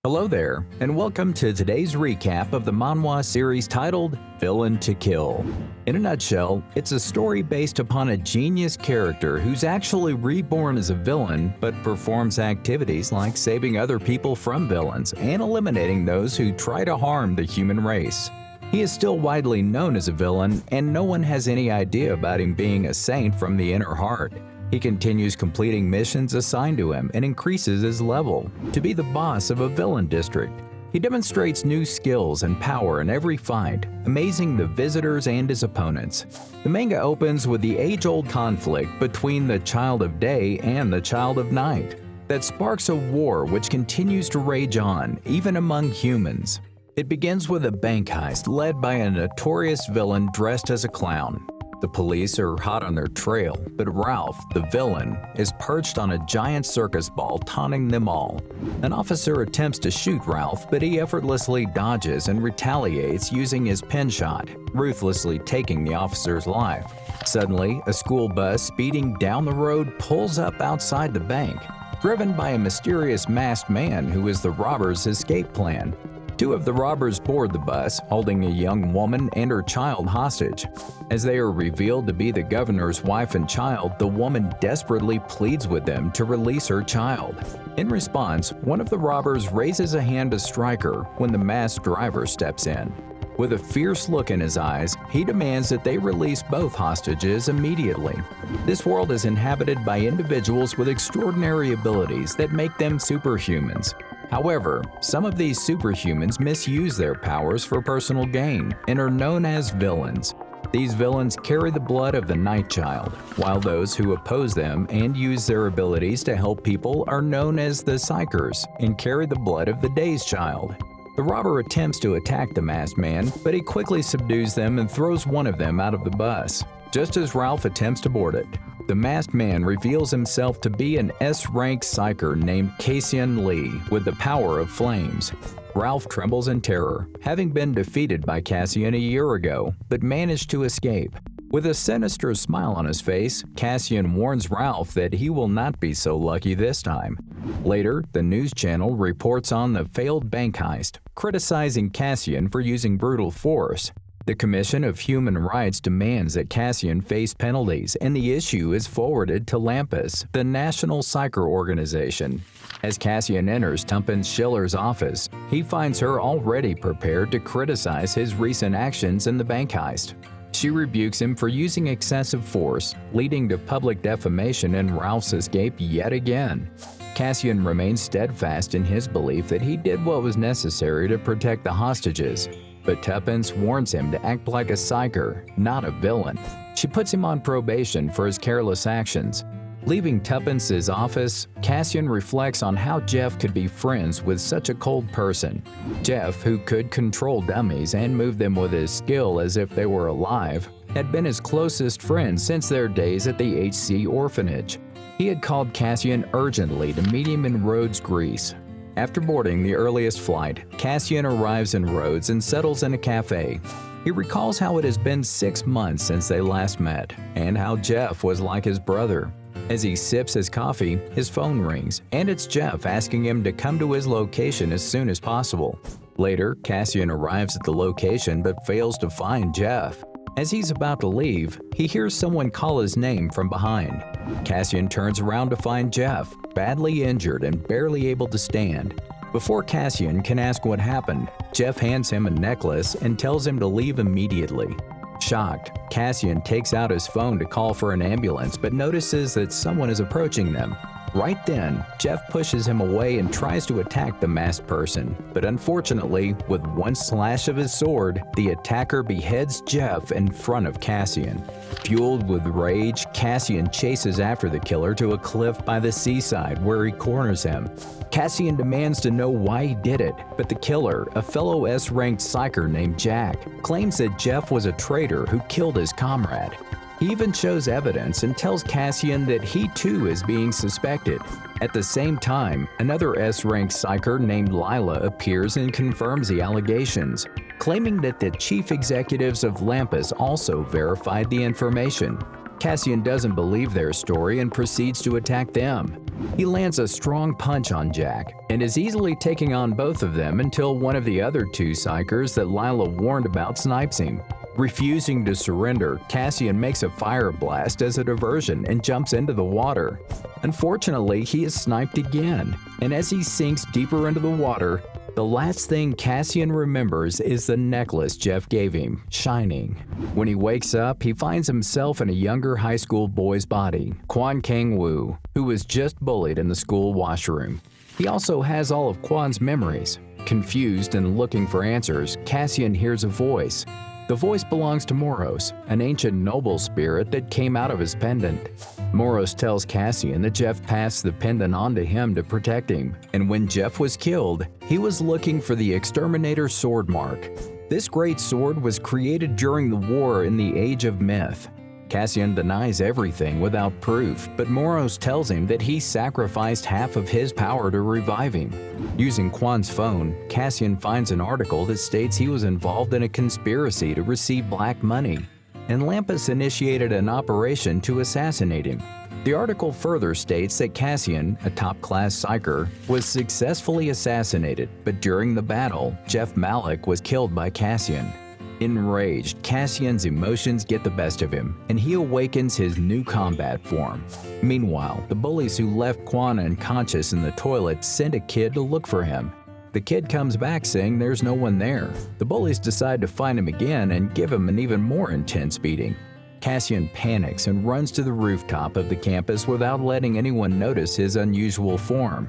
Hello there, and welcome to today's recap of the Manhwa series titled Villain to Kill. In a nutshell, it's a story based upon a genius character who's actually reborn as a villain but performs activities like saving other people from villains and eliminating those who try to harm the human race. He is still widely known as a villain, and no one has any idea about him being a saint from the inner heart. He continues completing missions assigned to him and increases his level to be the boss of a villain district. He demonstrates new skills and power in every fight, amazing the visitors and his opponents. The manga opens with the age-old conflict between the Child of Day and the Child of Night that sparks a war which continues to rage on, even among humans. It begins with a bank heist led by a notorious villain dressed as a clown. The police are hot on their trail, but Ralph, the villain, is perched on a giant circus ball taunting them all. An officer attempts to shoot Ralph, but he effortlessly dodges and retaliates using his pin shot, ruthlessly taking the officer's life. Suddenly, a school bus speeding down the road pulls up outside the bank, driven by a mysterious masked man who is the robbers' escape plan. Two of the robbers board the bus, holding a young woman and her child hostage. As they are revealed to be the governor's wife and child, the woman desperately pleads with them to release her child. In response, one of the robbers raises a hand to strike her when the masked driver steps in. With a fierce look in his eyes, he demands that they release both hostages immediately. This world is inhabited by individuals with extraordinary abilities that make them superhumans. However, some of these superhumans misuse their powers for personal gain and are known as villains. These villains carry the blood of the Night Child, while those who oppose them and use their abilities to help people are known as the Psychers and carry the blood of the Day's Child. The robber attempts to attack the masked man, but he quickly subdues them and throws one of them out of the bus, just as Ralph attempts to board it. The masked man reveals himself to be an S-rank psyker named Cassian Lee with the power of flames. Ralph trembles in terror, having been defeated by Cassian a year ago, but managed to escape. With a sinister smile on his face, Cassian warns Ralph that he will not be so lucky this time. Later, the news channel reports on the failed bank heist, criticizing Cassian for using brutal force. The Commission of Human Rights demands that Cassian face penalties, and the issue is forwarded to Lampus, the National Psyker Organization. As Cassian enters Tumpin Schiller's office, he finds her already prepared to criticize his recent actions in the bank heist. She rebukes him for using excessive force, leading to public defamation and Ralph's escape yet again. Cassian remains steadfast in his belief that he did what was necessary to protect the hostages. But Tuppence warns him to act like a psyker, not a villain. She puts him on probation for his careless actions. Leaving Tuppence's office, Cassian reflects on how Jeff could be friends with such a cold person. Jeff, who could control dummies and move them with his skill as if they were alive, had been his closest friend since their days at the HC orphanage. He had called Cassian urgently to meet him in Rhodes, Greece. After boarding the earliest flight, Cassian arrives in Rhodes and settles in a cafe. He recalls how it has been 6 months since they last met, and how Jeff was like his brother. As he sips his coffee, his phone rings, and it's Jeff asking him to come to his location as soon as possible. Later, Cassian arrives at the location but fails to find Jeff. As he's about to leave, he hears someone call his name from behind. Cassian turns around to find Jeff, badly injured and barely able to stand. Before Cassian can ask what happened, Jeff hands him a necklace and tells him to leave immediately. Shocked, Cassian takes out his phone to call for an ambulance but notices that someone is approaching them. Right then, Jeff pushes him away and tries to attack the masked person, but unfortunately, with one slash of his sword, the attacker beheads Jeff in front of Cassian. Fueled with rage, Cassian chases after the killer to a cliff by the seaside where he corners him. Cassian demands to know why he did it, but the killer, a fellow S-ranked psyker named Jack, claims that Jeff was a traitor who killed his comrade. He even shows evidence and tells Cassian that he too is being suspected. At the same time, another S-rank psyker named Lila appears and confirms the allegations, claiming that the chief executives of Lampus also verified the information. Cassian doesn't believe their story and proceeds to attack them. He lands a strong punch on Jack and is easily taking on both of them until one of the other two psychers that Lila warned about snipes him. Refusing to surrender, Cassian makes a fire blast as a diversion and jumps into the water. Unfortunately, he is sniped again, and as he sinks deeper into the water, the last thing Cassian remembers is the necklace Jeff gave him, shining. When he wakes up, he finds himself in a younger high school boy's body, Quan Kang-woo, who was just bullied in the school washroom. He also has all of Quan's memories. Confused and looking for answers, Cassian hears a voice. The voice belongs to Moros, an ancient noble spirit that came out of his pendant. Moros tells Cassian that Jeff passed the pendant on to him to protect him, and when Jeff was killed, he was looking for the Exterminator sword mark. This great sword was created during the war in the Age of Myth. Cassian denies everything without proof, but Moros tells him that he sacrificed half of his power to revive him. Using Quan's phone, Cassian finds an article that states he was involved in a conspiracy to receive black money, and Lampus initiated an operation to assassinate him. The article further states that Cassian, a top-class psyker, was successfully assassinated, but during the battle, Jeff Malik was killed by Cassian. Enraged, Cassian's emotions get the best of him, and he awakens his new combat form. Meanwhile, the bullies who left Quan unconscious in the toilet send a kid to look for him. The kid comes back saying there's no one there. The bullies decide to find him again and give him an even more intense beating. Cassian panics and runs to the rooftop of the campus without letting anyone notice his unusual form.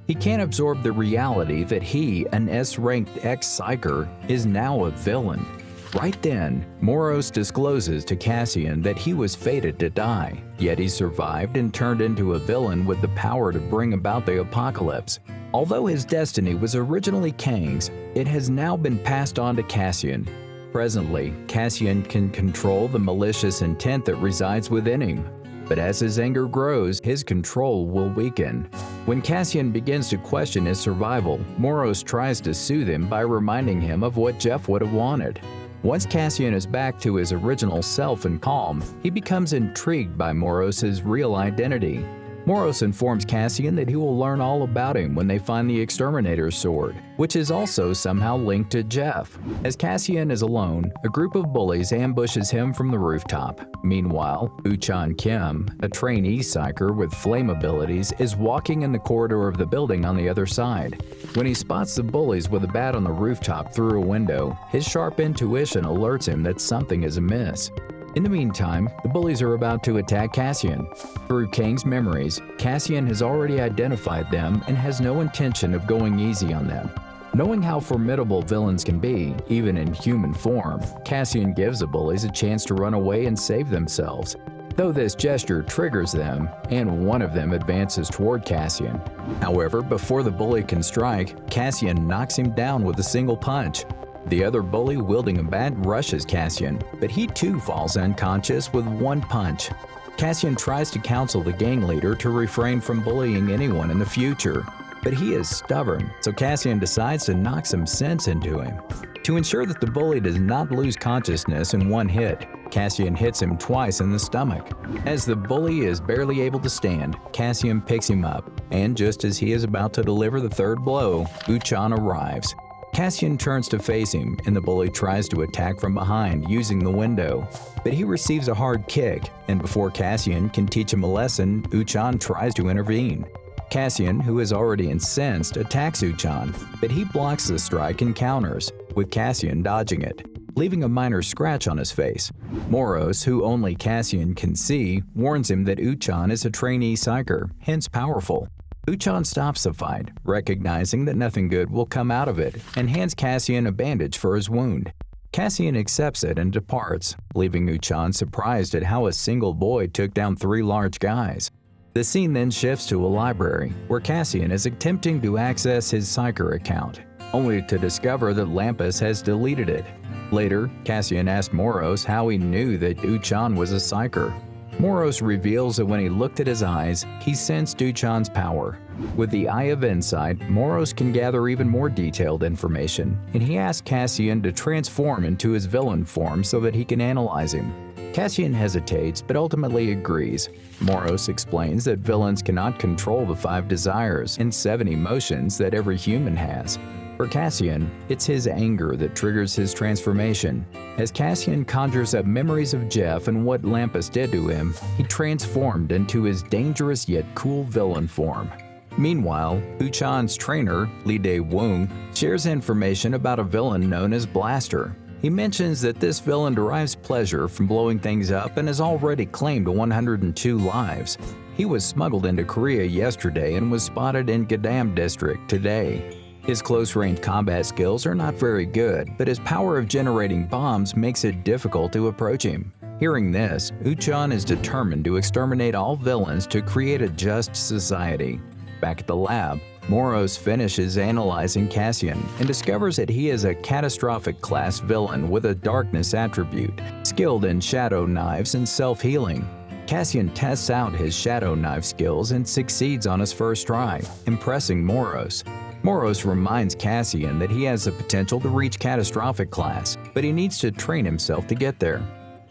He can't absorb the reality that he, an S-ranked ex-psyker, is now a villain. Right then, Moros discloses to Cassian that he was fated to die, yet he survived and turned into a villain with the power to bring about the apocalypse. Although his destiny was originally Kang's, it has now been passed on to Cassian. Presently, Cassian can control the malicious intent that resides within him, but as his anger grows, his control will weaken. When Cassian begins to question his survival, Moros tries to soothe him by reminding him of what Jeff would have wanted. Once Cassian is back to his original self and calm, he becomes intrigued by Moros' real identity. Moros informs Cassian that he will learn all about him when they find the Exterminator's sword, which is also somehow linked to Jeff. As Cassian is alone, a group of bullies ambushes him from the rooftop. Meanwhile, Uchan Kim, a trainee psyker with flame abilities, is walking in the corridor of the building on the other side. When he spots the bullies with a bat on the rooftop through a window, his sharp intuition alerts him that something is amiss. In the meantime, the bullies are about to attack Cassian. Through Kang's memories, Cassian has already identified them and has no intention of going easy on them. Knowing how formidable villains can be, even in human form, Cassian gives the bullies a chance to run away and save themselves. Though this gesture triggers them, and one of them advances toward Cassian. However, before the bully can strike, Cassian knocks him down with a single punch. The other bully wielding a bat rushes Cassian, but he too falls unconscious with one punch. Cassian tries to counsel the gang leader to refrain from bullying anyone in the future, but he is stubborn, so Cassian decides to knock some sense into him. To ensure that the bully does not lose consciousness in one hit, Cassian hits him twice in the stomach. As the bully is barely able to stand, Cassian picks him up, and just as he is about to deliver the third blow, Uchan arrives. Cassian turns to face him, and the bully tries to attack from behind using the window. But he receives a hard kick, and before Cassian can teach him a lesson, Uchan tries to intervene. Cassian, who is already incensed, attacks Uchan, but he blocks the strike and counters, with Cassian dodging it, leaving a minor scratch on his face. Moros, who only Cassian can see, warns him that Uchan is a trainee psyker, hence powerful. Uchan stops the fight, recognizing that nothing good will come out of it, and hands Cassian a bandage for his wound. Cassian accepts it and departs, leaving Uchan surprised at how a single boy took down 3 large guys. The scene then shifts to a library, where Cassian is attempting to access his psyker account, only to discover that Lampus has deleted it. Later, Cassian asks Moros how he knew that Uchan was a psyker. Moros reveals that when he looked at his eyes, he sensed Uchan's power. With the Eye of Insight, Moros can gather even more detailed information, and he asks Cassian to transform into his villain form so that he can analyze him. Cassian hesitates but ultimately agrees. Moros explains that villains cannot control the 5 desires and 7 emotions that every human has. For Cassian, it's his anger that triggers his transformation. As Cassian conjures up memories of Jeff and what Lampus did to him, he transformed into his dangerous yet cool villain form. Meanwhile, Uchan's trainer, Lee Dae-woong, shares information about a villain known as Blaster. He mentions that this villain derives pleasure from blowing things up and has already claimed 102 lives. He was smuggled into Korea yesterday and was spotted in Gadam District today. His close-range combat skills are not very good, but his power of generating bombs makes it difficult to approach him. Hearing this, Uchan is determined to exterminate all villains to create a just society. Back at the lab, Moros finishes analyzing Cassian and discovers that he is a catastrophic class villain with a darkness attribute, skilled in shadow knives and self-healing. Cassian tests out his shadow knife skills and succeeds on his first try, impressing Moros. Moros reminds Cassian that he has the potential to reach catastrophic class, but he needs to train himself to get there.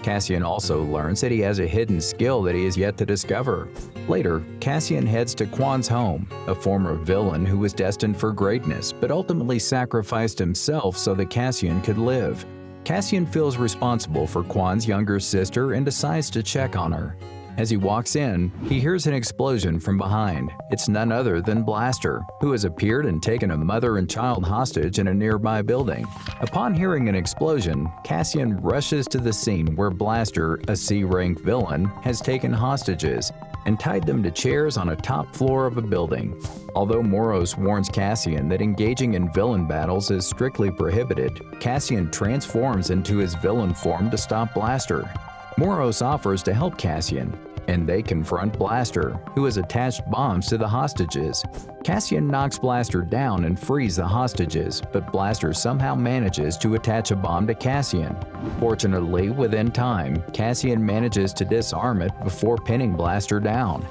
Cassian also learns that he has a hidden skill that he has yet to discover. Later, Cassian heads to Kwan's home, a former villain who was destined for greatness but ultimately sacrificed himself so that Cassian could live. Cassian feels responsible for Kwan's younger sister and decides to check on her. As he walks in, he hears an explosion from behind. It's none other than Blaster, who has appeared and taken a mother and child hostage in a nearby building. Upon hearing an explosion, Cassian rushes to the scene where Blaster, a C-rank villain, has taken hostages and tied them to chairs on a top floor of a building. Although Moros warns Cassian that engaging in villain battles is strictly prohibited, Cassian transforms into his villain form to stop Blaster. Moros offers to help Cassian, and they confront Blaster, who has attached bombs to the hostages. Cassian knocks Blaster down and frees the hostages, but Blaster somehow manages to attach a bomb to Cassian. Fortunately, within time, Cassian manages to disarm it before pinning Blaster down.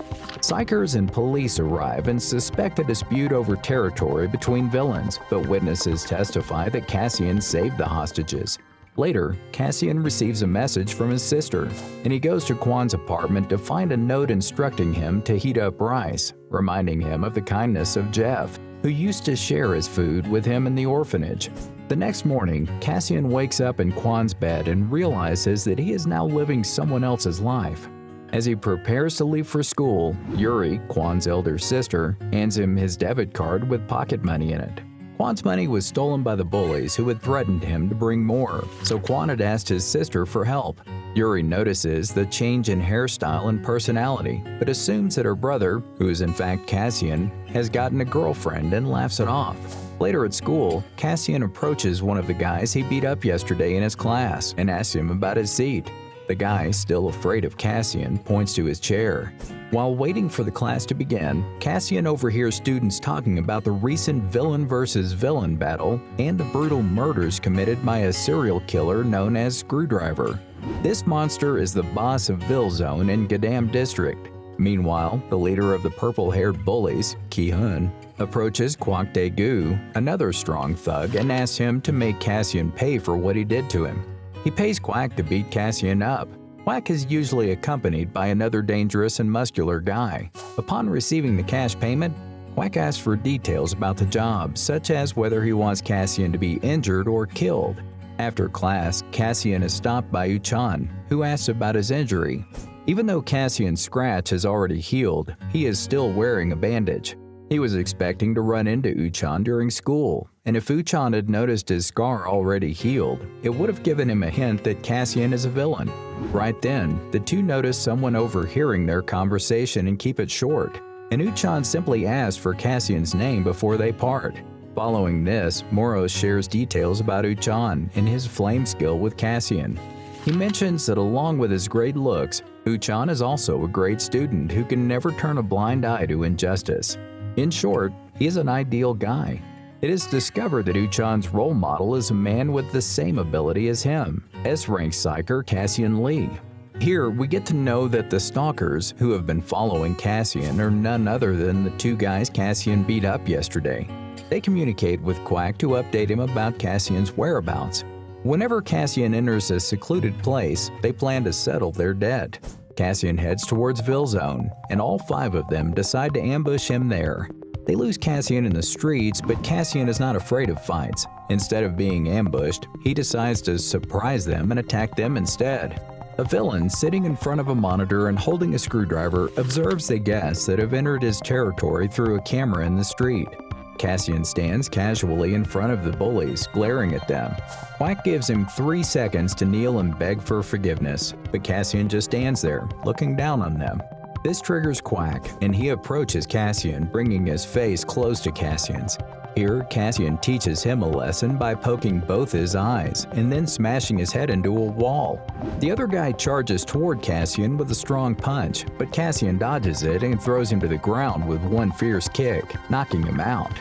Psychers and police arrive and suspect a dispute over territory between villains, but witnesses testify that Cassian saved the hostages. Later, Cassian receives a message from his sister, and he goes to Kwan's apartment to find a note instructing him to heat up rice, reminding him of the kindness of Jeff, who used to share his food with him in the orphanage. The next morning, Cassian wakes up in Kwan's bed and realizes that he is now living someone else's life. As he prepares to leave for school, Yuri, Kwan's elder sister, hands him his debit card with pocket money in it. Kwan's money was stolen by the bullies who had threatened him to bring more, so Kwan had asked his sister for help. Yuri notices the change in hairstyle and personality, but assumes that her brother, who is in fact Cassian, has gotten a girlfriend and laughs it off. Later at school, Cassian approaches one of the guys he beat up yesterday in his class and asks him about his seat. The guy, still afraid of Cassian, points to his chair. While waiting for the class to begin, Cassian overhears students talking about the recent villain versus villain battle and the brutal murders committed by a serial killer known as Screwdriver. This monster is the boss of Villezone in Gadam District. Meanwhile, the leader of the purple-haired bullies, Ki-hun, approaches Kwak Dae-gu, another strong thug, and asks him to make Cassian pay for what he did to him. He pays Quack to beat Cassian up. Quack is usually accompanied by another dangerous and muscular guy. Upon receiving the cash payment, Quack asks for details about the job, such as whether he wants Cassian to be injured or killed. After class, Cassian is stopped by Uchan, who asks about his injury. Even though Cassian's scratch has already healed, he is still wearing a bandage. He was expecting to run into Uchan during school, and if Uchan had noticed his scar already healed, it would have given him a hint that Cassian is a villain. Right then, the two notice someone overhearing their conversation and keep it short, and Uchan simply asks for Cassian's name before they part. Following this, Moros shares details about Uchan and his flame skill with Cassian. He mentions that along with his great looks, Uchan is also a great student who can never turn a blind eye to injustice. In short, he is an ideal guy. It is discovered that Uchan's role model is a man with the same ability as him, S-rank psyker Cassian Lee. Here, we get to know that the stalkers who have been following Cassian are none other than the two guys Cassian beat up yesterday. They communicate with Quack to update him about Cassian's whereabouts. Whenever Cassian enters a secluded place, they plan to settle their debt. Cassian heads towards Villzone, and all 5 of them decide to ambush him there. They lose Cassian in the streets, but Cassian is not afraid of fights. Instead of being ambushed, he decides to surprise them and attack them instead. A villain sitting in front of a monitor and holding a screwdriver observes the guests that have entered his territory through a camera in the street. Cassian stands casually in front of the bullies, glaring at them. Quack gives him 3 seconds to kneel and beg for forgiveness, but Cassian just stands there, looking down on them. This triggers Quack, and he approaches Cassian, bringing his face close to Cassian's. Here, Cassian teaches him a lesson by poking both his eyes and then smashing his head into a wall. The other guy charges toward Cassian with a strong punch, but Cassian dodges it and throws him to the ground with one fierce kick, knocking him out.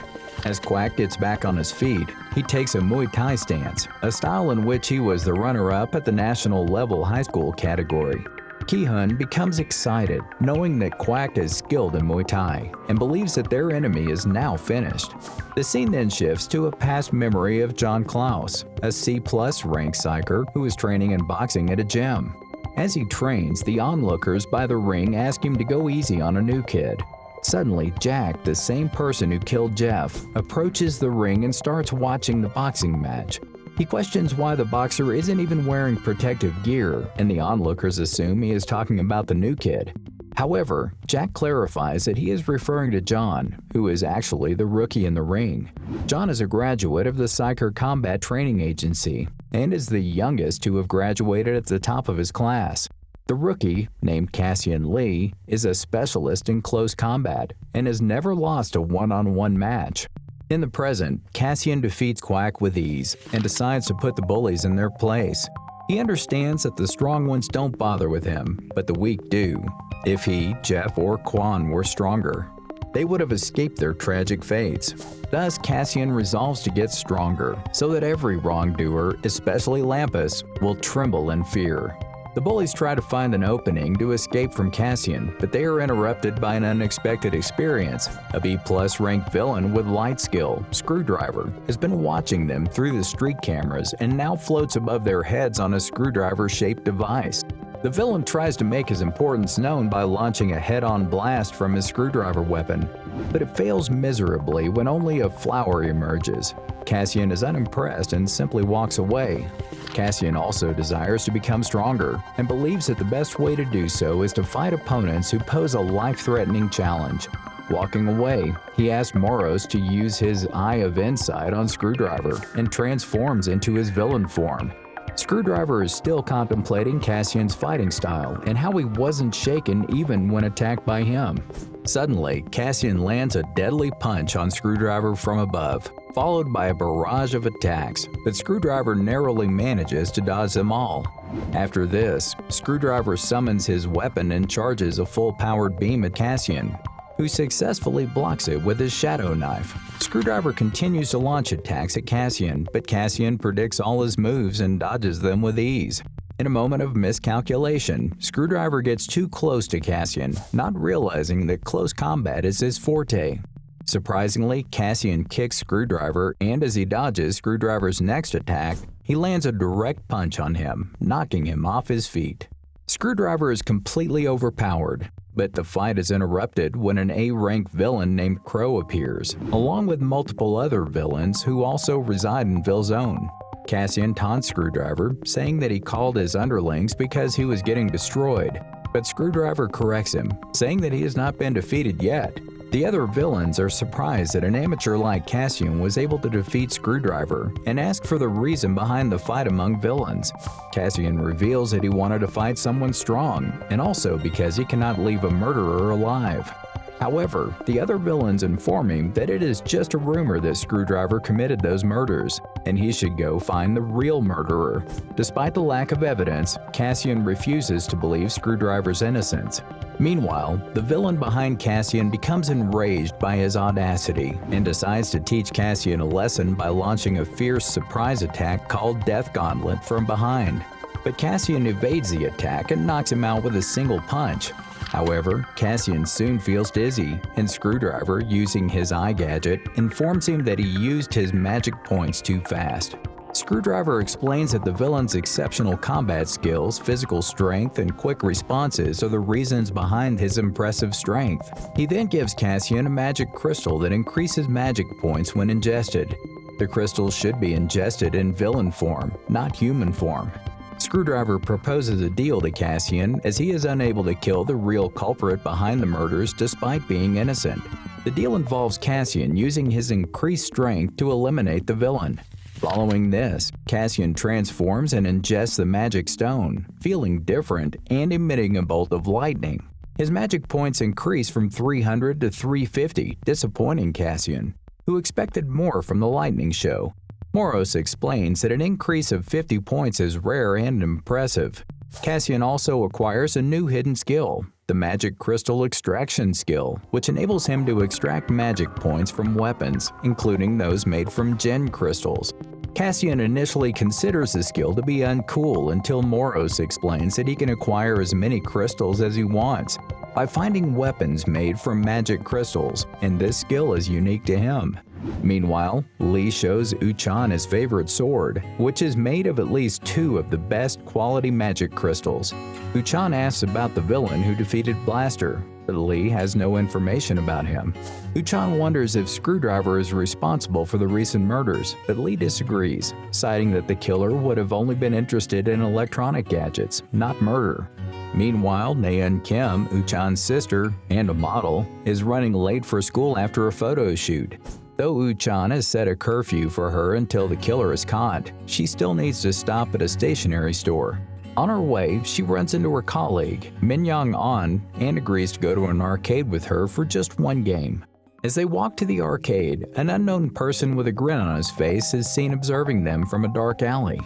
As Quack gets back on his feet, he takes a Muay Thai stance, a style in which he was the runner-up at the national level high school category. Ki-hun becomes excited, knowing that Quack is skilled in Muay Thai, and believes that their enemy is now finished. The scene then shifts to a past memory of John Klaus, a C-plus rank psyker who is training in boxing at a gym. As he trains, the onlookers by the ring ask him to go easy on a new kid. Suddenly, Jack, the same person who killed Jeff, approaches the ring and starts watching the boxing match. He questions why the boxer isn't even wearing protective gear, and the onlookers assume he is talking about the new kid. However, Jack clarifies that he is referring to John, who is actually the rookie in the ring. John is a graduate of the Psyker Combat Training Agency, and is the youngest to have graduated at the top of his class. The rookie, named Cassian Lee, is a specialist in close combat, and has never lost a one-on-one match. In the present, Cassian defeats Quack with ease and decides to put the bullies in their place. He understands that the strong ones don't bother with him, but the weak do. If he, Jeff, or Quan were stronger, they would have escaped their tragic fates. Thus, Cassian resolves to get stronger, so that every wrongdoer, especially Lampus, will tremble in fear. The bullies try to find an opening to escape from Cassian, but they are interrupted by an unexpected experience. A B-plus ranked villain with light skill, Screwdriver, has been watching them through the street cameras and now floats above their heads on a screwdriver-shaped device. The villain tries to make his importance known by launching a head-on blast from his screwdriver weapon, but it fails miserably when only a flower emerges. Cassian is unimpressed and simply walks away. Cassian also desires to become stronger and believes that the best way to do so is to fight opponents who pose a life-threatening challenge. Walking away, he asks Moros to use his Eye of Insight on Screwdriver and transforms into his villain form. Screwdriver is still contemplating Cassian's fighting style and how he wasn't shaken even when attacked by him. Suddenly, Cassian lands a deadly punch on Screwdriver from above, followed by a barrage of attacks, but Screwdriver narrowly manages to dodge them all. After this, Screwdriver summons his weapon and charges a full-powered beam at Cassian, who successfully blocks it with his shadow knife. Screwdriver continues to launch attacks at Cassian, but Cassian predicts all his moves and dodges them with ease. In a moment of miscalculation, Screwdriver gets too close to Cassian, not realizing that close combat is his forte. Surprisingly, Cassian kicks Screwdriver, and as he dodges Screwdriver's next attack, he lands a direct punch on him, knocking him off his feet. Screwdriver is completely overpowered, but the fight is interrupted when an A-rank villain named Crow appears, along with multiple other villains who also reside in Villzone. Cassian taunts Screwdriver, saying that he called his underlings because he was getting destroyed, but Screwdriver corrects him, saying that he has not been defeated yet. The other villains are surprised that an amateur like Cassian was able to defeat Screwdriver and ask for the reason behind the fight among villains. Cassian reveals that he wanted to fight someone strong, and also because he cannot leave a murderer alive. However, the other villains inform him that it is just a rumor that Screwdriver committed those murders, and he should go find the real murderer. Despite the lack of evidence, Cassian refuses to believe Screwdriver's innocence. Meanwhile, the villain behind Cassian becomes enraged by his audacity and decides to teach Cassian a lesson by launching a fierce surprise attack called Death Gauntlet from behind. But Cassian evades the attack and knocks him out with a single punch. However, Cassian soon feels dizzy, and Screwdriver, using his eye gadget, informs him that he used his magic points too fast. Screwdriver explains that the villain's exceptional combat skills, physical strength, and quick responses are the reasons behind his impressive strength. He then gives Cassian a magic crystal that increases magic points when ingested. The crystal should be ingested in villain form, not human form. Screwdriver proposes a deal to Cassian as he is unable to kill the real culprit behind the murders despite being innocent. The deal involves Cassian using his increased strength to eliminate the villain. Following this, Cassian transforms and ingests the magic stone, feeling different and emitting a bolt of lightning. His magic points increase from 300 to 350, disappointing Cassian, who expected more from the lightning show. Moros explains that an increase of 50 points is rare and impressive. Cassian also acquires a new hidden skill, the Magic Crystal Extraction skill, which enables him to extract magic points from weapons, including those made from gem crystals. Cassian initially considers the skill to be uncool until Moros explains that he can acquire as many crystals as he wants by finding weapons made from magic crystals, and this skill is unique to him. Meanwhile, Lee shows Uchan his favorite sword, which is made of at least 2 of the best quality magic crystals. Uchan asks about the villain who defeated Blaster, but Lee has no information about him. Uchan wonders if Screwdriver is responsible for the recent murders, but Lee disagrees, citing that the killer would have only been interested in electronic gadgets, not murder. Meanwhile, Naeun Kim, Uchan's sister and a model, is running late for school after a photo shoot. Though Uchan has set a curfew for her until the killer is caught, she still needs to stop at a stationery store. On her way, she runs into her colleague, Minyoung An, and agrees to go to an arcade with her for just one game. As they walk to the arcade, an unknown person with a grin on his face is seen observing them from a dark alley.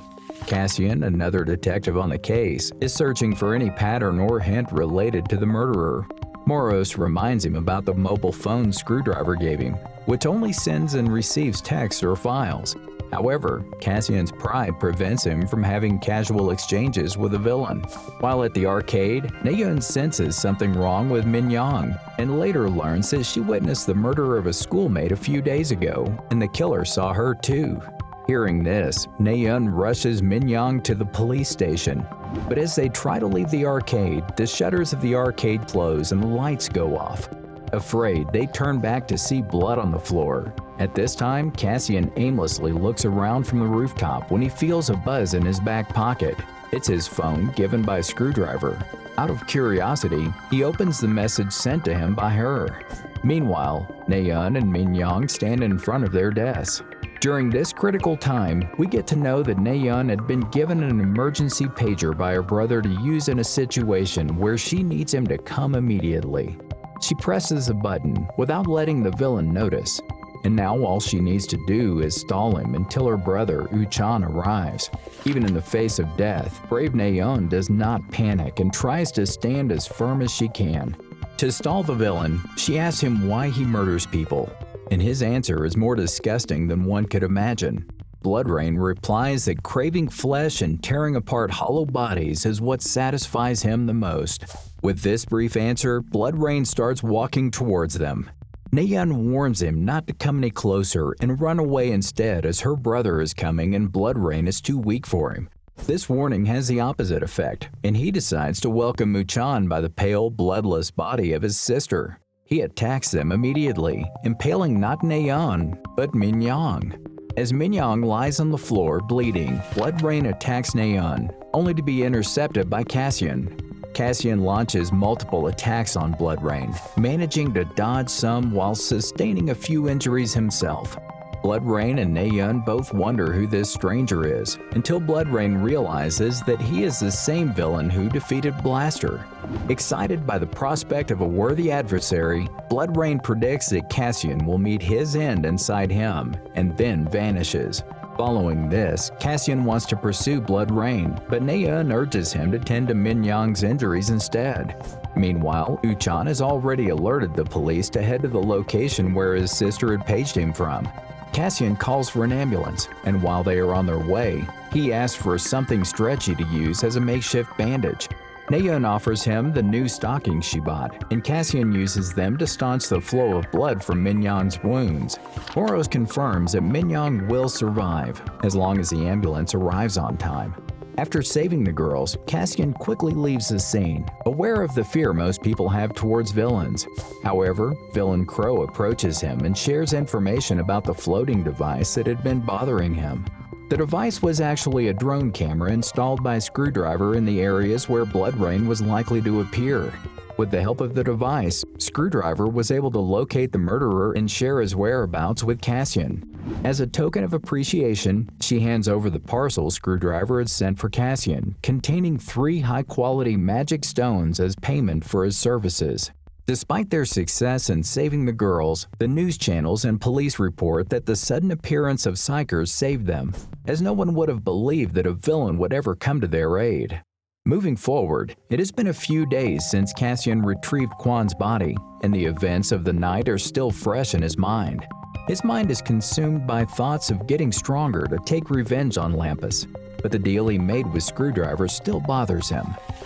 Cassian, another detective on the case, is searching for any pattern or hint related to the murderer. Moros reminds him about the mobile phone Screwdriver gave him, which only sends and receives texts or files. However, Cassian's pride prevents him from having casual exchanges with the villain. While at the arcade, Naeun senses something wrong with Minyoung, and later learns that she witnessed the murder of a schoolmate a few days ago, and the killer saw her too. Hearing this, Naeun rushes Minyoung to the police station. But as they try to leave the arcade, the shutters of the arcade close and the lights go off. Afraid, they turn back to see blood on the floor. At this time, Cassian aimlessly looks around from the rooftop when he feels a buzz in his back pocket. It's his phone given by Screwdriver. Out of curiosity, he opens the message sent to him by her. Meanwhile, Naeun and Minyoung stand in front of their desks. During this critical time, we get to know that Naeun had been given an emergency pager by her brother to use in a situation where she needs him to come immediately. She presses a button without letting the villain notice, and now all she needs to do is stall him until her brother Uchan arrives. Even in the face of death, brave Naeun does not panic and tries to stand as firm as she can. To stall the villain, she asks him why he murders people, and his answer is more disgusting than one could imagine. Bloodrain replies that craving flesh and tearing apart hollow bodies is what satisfies him the most. With this brief answer, Bloodrain starts walking towards them. Naeun warns him not to come any closer and run away instead as her brother is coming and Bloodrain is too weak for him. This warning has the opposite effect, and he decides to welcome Uchan by the pale, bloodless body of his sister. He attacks them immediately, impaling not Naeun, but Minyoung. As Minyoung lies on the floor bleeding, Bloodrain attacks Naeun, only to be intercepted by Cassian. Cassian launches multiple attacks on Bloodrain, managing to dodge some while sustaining a few injuries himself. Bloodrain and Naeun both wonder who this stranger is, until Bloodrain realizes that he is the same villain who defeated Blaster. Excited by the prospect of a worthy adversary, Bloodrain predicts that Cassian will meet his end inside him, and then vanishes. Following this, Cassian wants to pursue Bloodrain, but Naeun urges him to tend to Minyoung's injuries instead. Meanwhile, Uchan has already alerted the police to head to the location where his sister had paged him from. Cassian calls for an ambulance, and while they are on their way, he asks for something stretchy to use as a makeshift bandage. Nayeon offers him the new stockings she bought, and Cassian uses them to staunch the flow of blood from Minyoung's wounds. Moros confirms that Minyoung will survive, as long as the ambulance arrives on time. After saving the girls, Cassian quickly leaves the scene, aware of the fear most people have towards villains. However, villain Crow approaches him and shares information about the floating device that had been bothering him. The device was actually a drone camera installed by Screwdriver in the areas where blood rain was likely to appear. With the help of the device, Screwdriver was able to locate the murderer and share his whereabouts with Cassian. As a token of appreciation, she hands over the parcel Screwdriver had sent for Cassian, containing 3 high-quality magic stones as payment for his services. Despite their success in saving the girls, the news channels and police report that the sudden appearance of psychers saved them, as no one would have believed that a villain would ever come to their aid. Moving forward, it has been a few days since Cassian retrieved Kwan's body, and the events of the night are still fresh in his mind. His mind is consumed by thoughts of getting stronger to take revenge on Lampus, but the deal he made with Screwdriver still bothers him.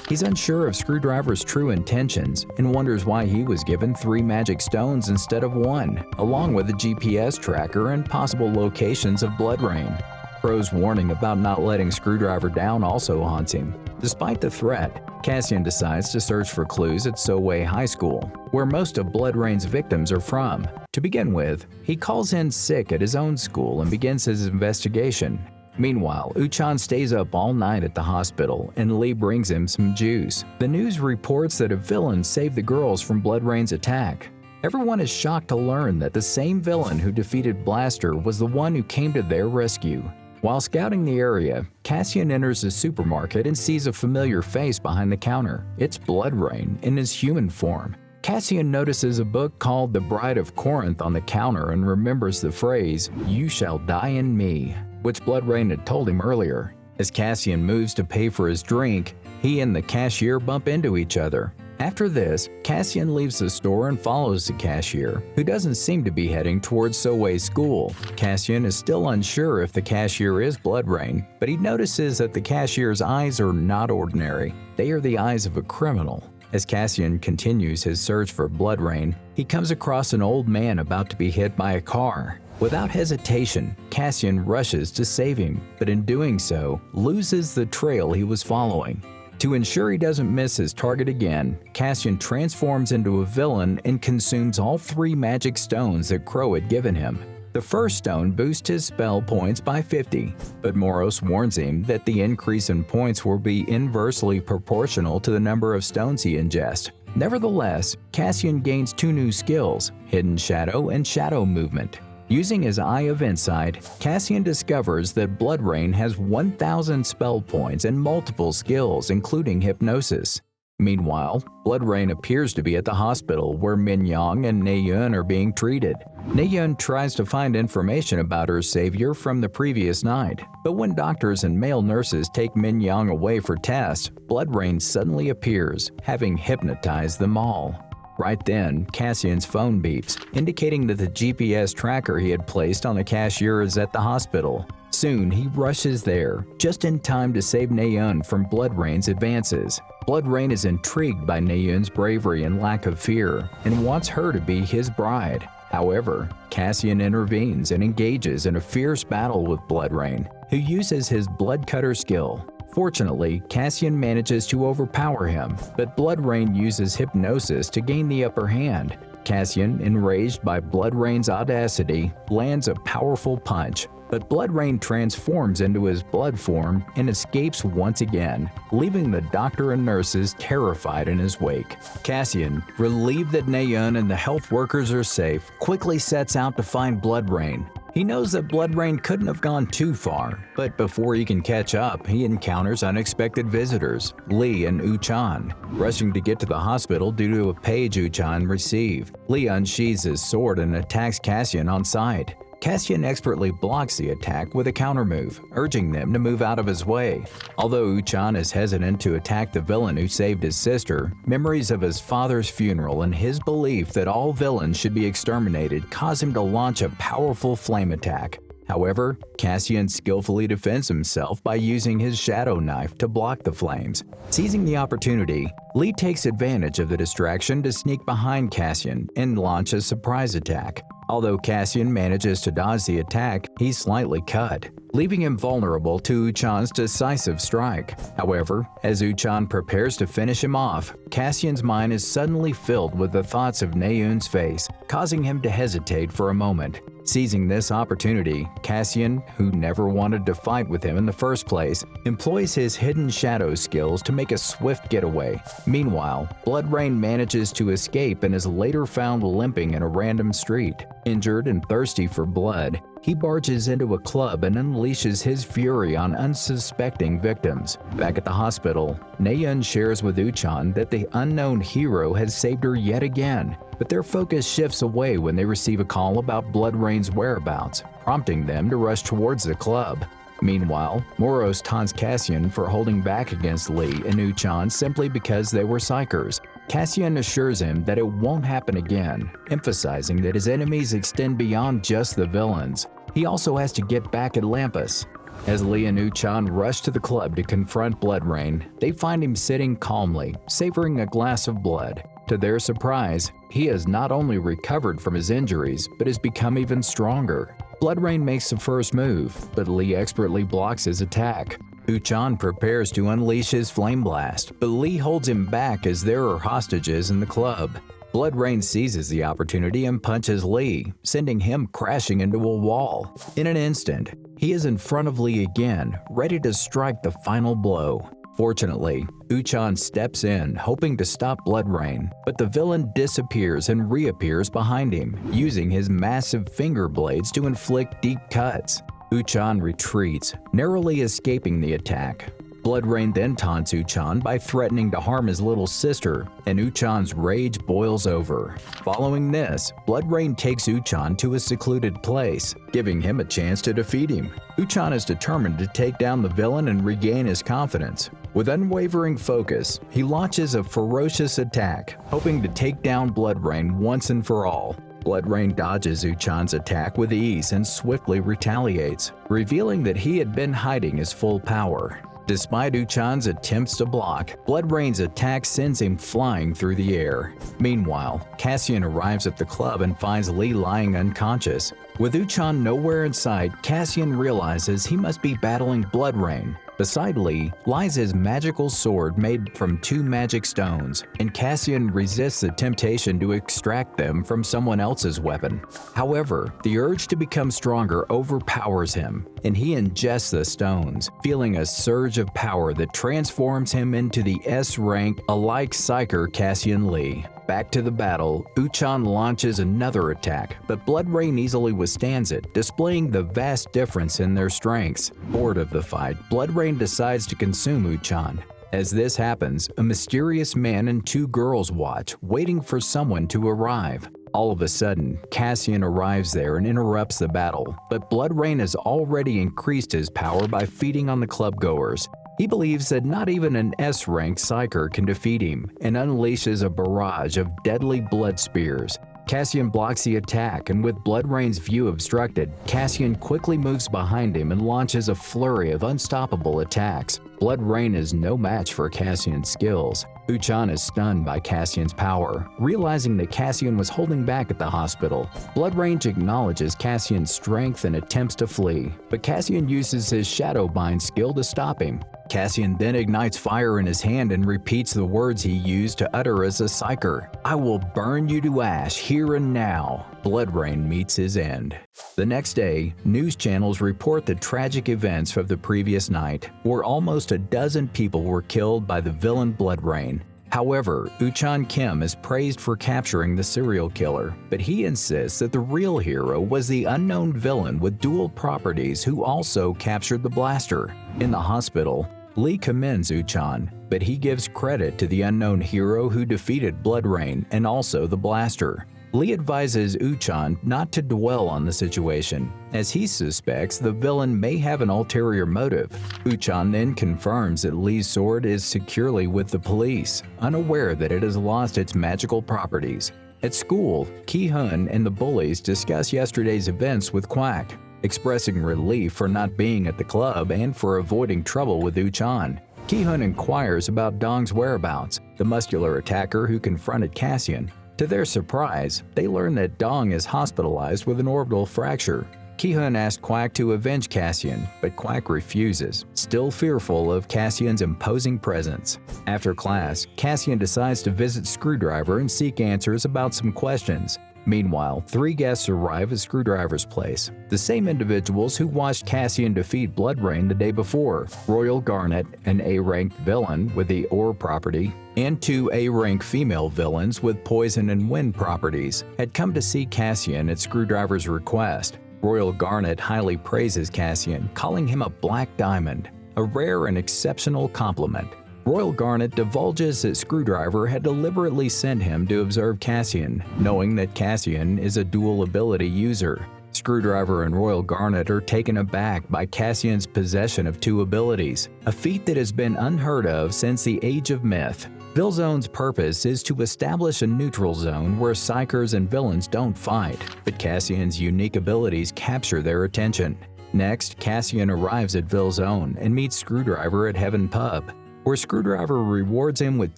He's unsure of Screwdriver's true intentions and wonders why he was given 3 magic stones instead of 1, along with a GPS tracker and possible locations of blood rain. Crow's warning about not letting Screwdriver down also haunts him. Despite the threat, Cassian decides to search for clues at Soway High School, where most of Blood Rain's victims are from. To begin with, he calls in sick at his own school and begins his investigation. Meanwhile, Uchan stays up all night at the hospital, and Lee brings him some juice. The news reports that a villain saved the girls from Blood Rain's attack. Everyone is shocked to learn that the same villain who defeated Blaster was the one who came to their rescue. While scouting the area, Cassian enters a supermarket and sees a familiar face behind the counter. It's Blood Rain in his human form. Cassian notices a book called The Bride of Corinth on the counter and remembers the phrase, "You shall die in me," which Blood Rain had told him earlier. As Cassian moves to pay for his drink, he and the cashier bump into each other. After this, Cassian leaves the store and follows the cashier, who doesn't seem to be heading towards Soway's school. Cassian is still unsure if the cashier is Blood Rain, but he notices that the cashier's eyes are not ordinary. They are the eyes of a criminal. As Cassian continues his search for Blood Rain, he comes across an old man about to be hit by a car. Without hesitation, Cassian rushes to save him, but in doing so, loses the trail he was following. To ensure he doesn't miss his target again, Cassian transforms into a villain and consumes all 3 magic stones that Crow had given him. The first stone boosts his spell points by 50, but Moros warns him that the increase in points will be inversely proportional to the number of stones he ingests. Nevertheless, Cassian gains 2 new skills, Hidden Shadow and Shadow Movement. Using his Eye of Insight, Cassian discovers that Blood Rain has 1,000 spell points and multiple skills, including Hypnosis. Meanwhile, Blood Rain appears to be at the hospital where Minyoung and Nayeon are being treated. Nayeon tries to find information about her savior from the previous night, but when doctors and male nurses take Minyoung away for tests, Blood Rain suddenly appears, having hypnotized them all. Right then, Cassian's phone beeps, indicating that the GPS tracker he had placed on the cashier is at the hospital. Soon, he rushes there, just in time to save Nayeon from Blood Rain's advances. Blood Rain is intrigued by Nayeon's bravery and lack of fear, and wants her to be his bride. However, Cassian intervenes and engages in a fierce battle with Blood Rain, who uses his Blood Cutter skill. Fortunately, Cassian manages to overpower him, but Blood Rain uses hypnosis to gain the upper hand. Cassian, enraged by Blood Rain's audacity, lands a powerful punch, but Blood Rain transforms into his blood form and escapes once again, leaving the doctor and nurses terrified in his wake. Cassian, relieved that Nayeon and the health workers are safe, quickly sets out to find Blood Rain. He knows that Blood Rain couldn't have gone too far, but before he can catch up, he encounters unexpected visitors, Lee and Uchan. Rushing to get to the hospital due to a page Uchan received, Lee unsheathes his sword and attacks Cassian on sight. Cassian expertly blocks the attack with a countermove, urging them to move out of his way. Although Uchan is hesitant to attack the villain who saved his sister, memories of his father's funeral and his belief that all villains should be exterminated cause him to launch a powerful flame attack. However, Cassian skillfully defends himself by using his shadow knife to block the flames. Seizing the opportunity, Lee takes advantage of the distraction to sneak behind Cassian and launch a surprise attack. Although Cassian manages to dodge the attack, he's slightly cut, leaving him vulnerable to Uchan's decisive strike. However, as Uchan prepares to finish him off, Cassian's mind is suddenly filled with the thoughts of Naeun's face, causing him to hesitate for a moment. Seizing this opportunity, Cassian, who never wanted to fight with him in the first place, employs his hidden shadow skills to make a swift getaway. Meanwhile, Bloodrain manages to escape and is later found limping in a random street. Injured and thirsty for blood, he barges into a club and unleashes his fury on unsuspecting victims. Back at the hospital, Naeun shares with Uchan that the unknown hero has saved her yet again, but their focus shifts away when they receive a call about Bloodrain's whereabouts, prompting them to rush towards the club. Meanwhile, Moros taunts Cassian for holding back against Lee and Uchan simply because they were psychers. Cassian assures him that it won't happen again, emphasizing that his enemies extend beyond just the villains. He also has to get back at Lampus. As Lee and Uchan rush to the club to confront Bloodrain, they find him sitting calmly, savoring a glass of blood. To their surprise, he has not only recovered from his injuries, but has become even stronger. Bloodrain makes the first move, but Lee expertly blocks his attack. Uchan prepares to unleash his flame blast, but Lee holds him back as there are hostages in the club. Bloodrain seizes the opportunity and punches Lee, sending him crashing into a wall. In an instant, he is in front of Lee again, ready to strike the final blow. Fortunately, Uchan steps in, hoping to stop Bloodrain, but the villain disappears and reappears behind him, using his massive finger blades to inflict deep cuts. Uchan retreats, narrowly escaping the attack. Bloodrain then taunts Uchan by threatening to harm his little sister, and Uchan's rage boils over. Following this, Bloodrain takes Uchan to a secluded place, giving him a chance to defeat him. Uchan is determined to take down the villain and regain his confidence. With unwavering focus, he launches a ferocious attack, hoping to take down Bloodrain once and for all. Bloodrain dodges Uchan's attack with ease and swiftly retaliates, revealing that he had been hiding his full power. Despite Uchan's attempts to block, Bloodrain's attack sends him flying through the air. Meanwhile, Cassian arrives at the club and finds Lee lying unconscious. With Uchan nowhere in sight, Cassian realizes he must be battling Bloodrain. Beside Lee lies his magical sword made from 2 magic stones, and Cassian resists the temptation to extract them from someone else's weapon. However, the urge to become stronger overpowers him, and he ingests the stones, feeling a surge of power that transforms him into the S-rank alike psyker Cassian Lee. Back to the battle, Uchan launches another attack, but Bloodrain easily withstands it, displaying the vast difference in their strengths. Bored of the fight, Bloodrain decides to consume Uchan. As this happens, a mysterious man and 2 girls watch, waiting for someone to arrive. All of a sudden, Cassian arrives there and interrupts the battle, but Bloodrain has already increased his power by feeding on the clubgoers. He believes that not even an S-rank psyker can defeat him, and unleashes a barrage of deadly blood spears. Cassian blocks the attack, and with Bloodrain's view obstructed, Cassian quickly moves behind him and launches a flurry of unstoppable attacks. Bloodrain is no match for Cassian's skills. Uchan is stunned by Cassian's power, realizing that Cassian was holding back at the hospital. Bloodrain acknowledges Cassian's strength and attempts to flee, but Cassian uses his Shadowbind skill to stop him. Cassian then ignites fire in his hand and repeats the words he used to utter as a psyker. "I will burn you to ash here and now." Bloodrain meets his end. The next day, news channels report the tragic events of the previous night, where almost a dozen people were killed by the villain Bloodrain. However, Uchan Kim is praised for capturing the serial killer, but he insists that the real hero was the unknown villain with dual properties who also captured the blaster. In the hospital, Lee commends Uchan, but he gives credit to the unknown hero who defeated Bloodrain and also the blaster. Lee advises Uchan not to dwell on the situation, as he suspects the villain may have an ulterior motive. Uchan then confirms that Lee's sword is securely with the police, unaware that it has lost its magical properties. At school, Ki-hun and the bullies discuss yesterday's events with Quack. Expressing relief for not being at the club and for avoiding trouble with Uchon, Ki-hun inquires about Dong's whereabouts, the muscular attacker who confronted Cassian. To their surprise, they learn that Dong is hospitalized with an orbital fracture. Ki-hun asks Quack to avenge Cassian, but Quack refuses, still fearful of Cassian's imposing presence. After class, Cassian decides to visit Screwdriver and seek answers about some questions. Meanwhile, 3 guests arrive at Screwdriver's place, the same individuals who watched Cassian defeat Bloodrain the day before. Royal Garnet, an A-ranked villain with the Ore property, and 2 A-rank female villains with Poison and Wind properties, had come to see Cassian at Screwdriver's request. Royal Garnet highly praises Cassian, calling him a black diamond, a rare and exceptional compliment. Royal Garnet divulges that Screwdriver had deliberately sent him to observe Cassian, knowing that Cassian is a dual ability user. Screwdriver and Royal Garnet are taken aback by Cassian's possession of 2 abilities, a feat that has been unheard of since the Age of Myth. Vilzone's purpose is to establish a neutral zone where psychers and villains don't fight, but Cassian's unique abilities capture their attention. Next, Cassian arrives at Vilzone and meets Screwdriver at Heaven Pub, where Screwdriver rewards him with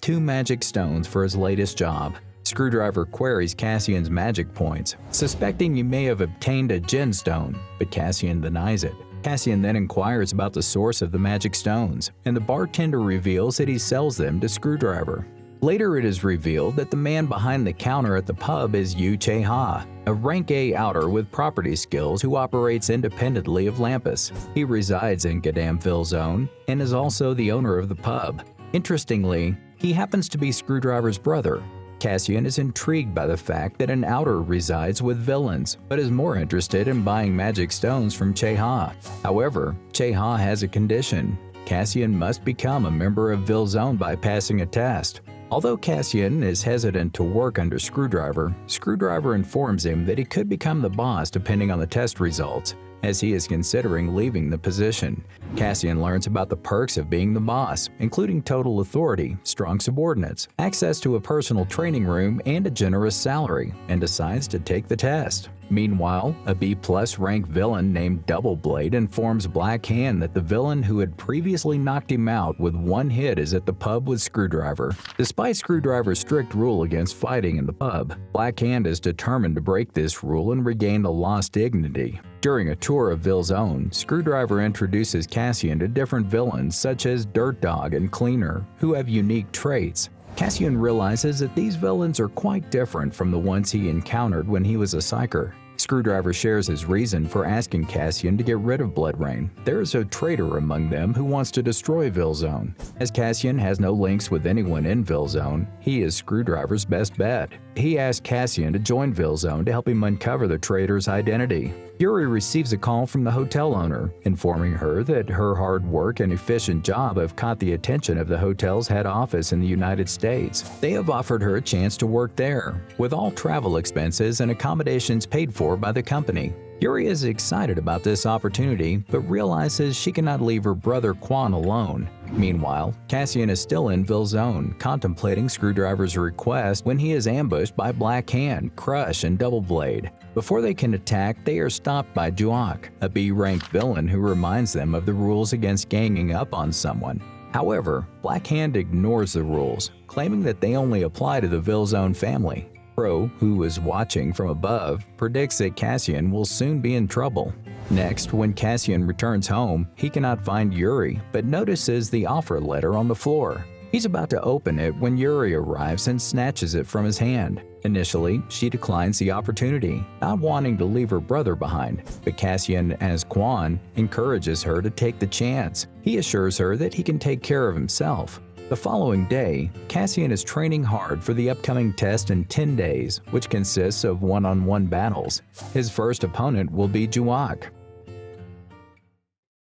2 magic stones for his latest job. Screwdriver queries Cassian's magic points, suspecting he may have obtained a Gen Stone, but Cassian denies it. Cassian then inquires about the source of the magic stones, and the bartender reveals that he sells them to Screwdriver. Later it is revealed that the man behind the counter at the pub is Yu Che-ha, a rank A outer with property skills who operates independently of Lampus. He resides in Gadamville Zone and is also the owner of the pub. Interestingly, he happens to be Screwdriver's brother. Cassian is intrigued by the fact that an outer resides with villains, but is more interested in buying magic stones from Che-ha. However, Che-ha has a condition. Cassian must become a member of Vilzone by passing a test. Although Cassian is hesitant to work under Screwdriver, Screwdriver informs him that he could become the boss depending on the test results, as he is considering leaving the position. Cassian learns about the perks of being the boss, including total authority, strong subordinates, access to a personal training room, and a generous salary, and decides to take the test. Meanwhile, a B+ rank villain named Double Blade informs Black Hand that the villain who had previously knocked him out with 1 hit is at the pub with Screwdriver. Despite Screwdriver's strict rule against fighting in the pub, Black Hand is determined to break this rule and regain the lost dignity. During a tour of Vilzone, Screwdriver introduces Cassian to different villains such as Dirt Dog and Cleaner, who have unique traits. Cassian realizes that these villains are quite different from the ones he encountered when he was a psyker. Screwdriver shares his reason for asking Cassian to get rid of Bloodrain. There is a traitor among them who wants to destroy Vilzone. As Cassian has no links with anyone in Vilzone, he is Screwdriver's best bet. He asks Cassian to join Vilzone to help him uncover the traitor's identity. Yuri receives a call from the hotel owner, informing her that her hard work and efficient job have caught the attention of the hotel's head office in the United States. They have offered her a chance to work there, with all travel expenses and accommodations paid for by the company. Yuri is excited about this opportunity, but realizes she cannot leave her brother Quan alone. Meanwhile, Cassian is still in Vilzone, contemplating Screwdriver's request when he is ambushed by Black Hand, Crush, and Double Blade. Before they can attack, they are stopped by Juak, a B-ranked villain who reminds them of the rules against ganging up on someone. However, Black Hand ignores the rules, claiming that they only apply to the Vilzone family. Pro, who is watching from above, predicts that Cassian will soon be in trouble. Next, when Cassian returns home, he cannot find Yuri, but notices the offer letter on the floor. He's about to open it when Yuri arrives and snatches it from his hand. Initially, she declines the opportunity, not wanting to leave her brother behind, but Cassian, as Quan, encourages her to take the chance. He assures her that he can take care of himself. The following day, Cassian is training hard for the upcoming test in 10 days, which consists of one-on-one battles. His first opponent will be Juak.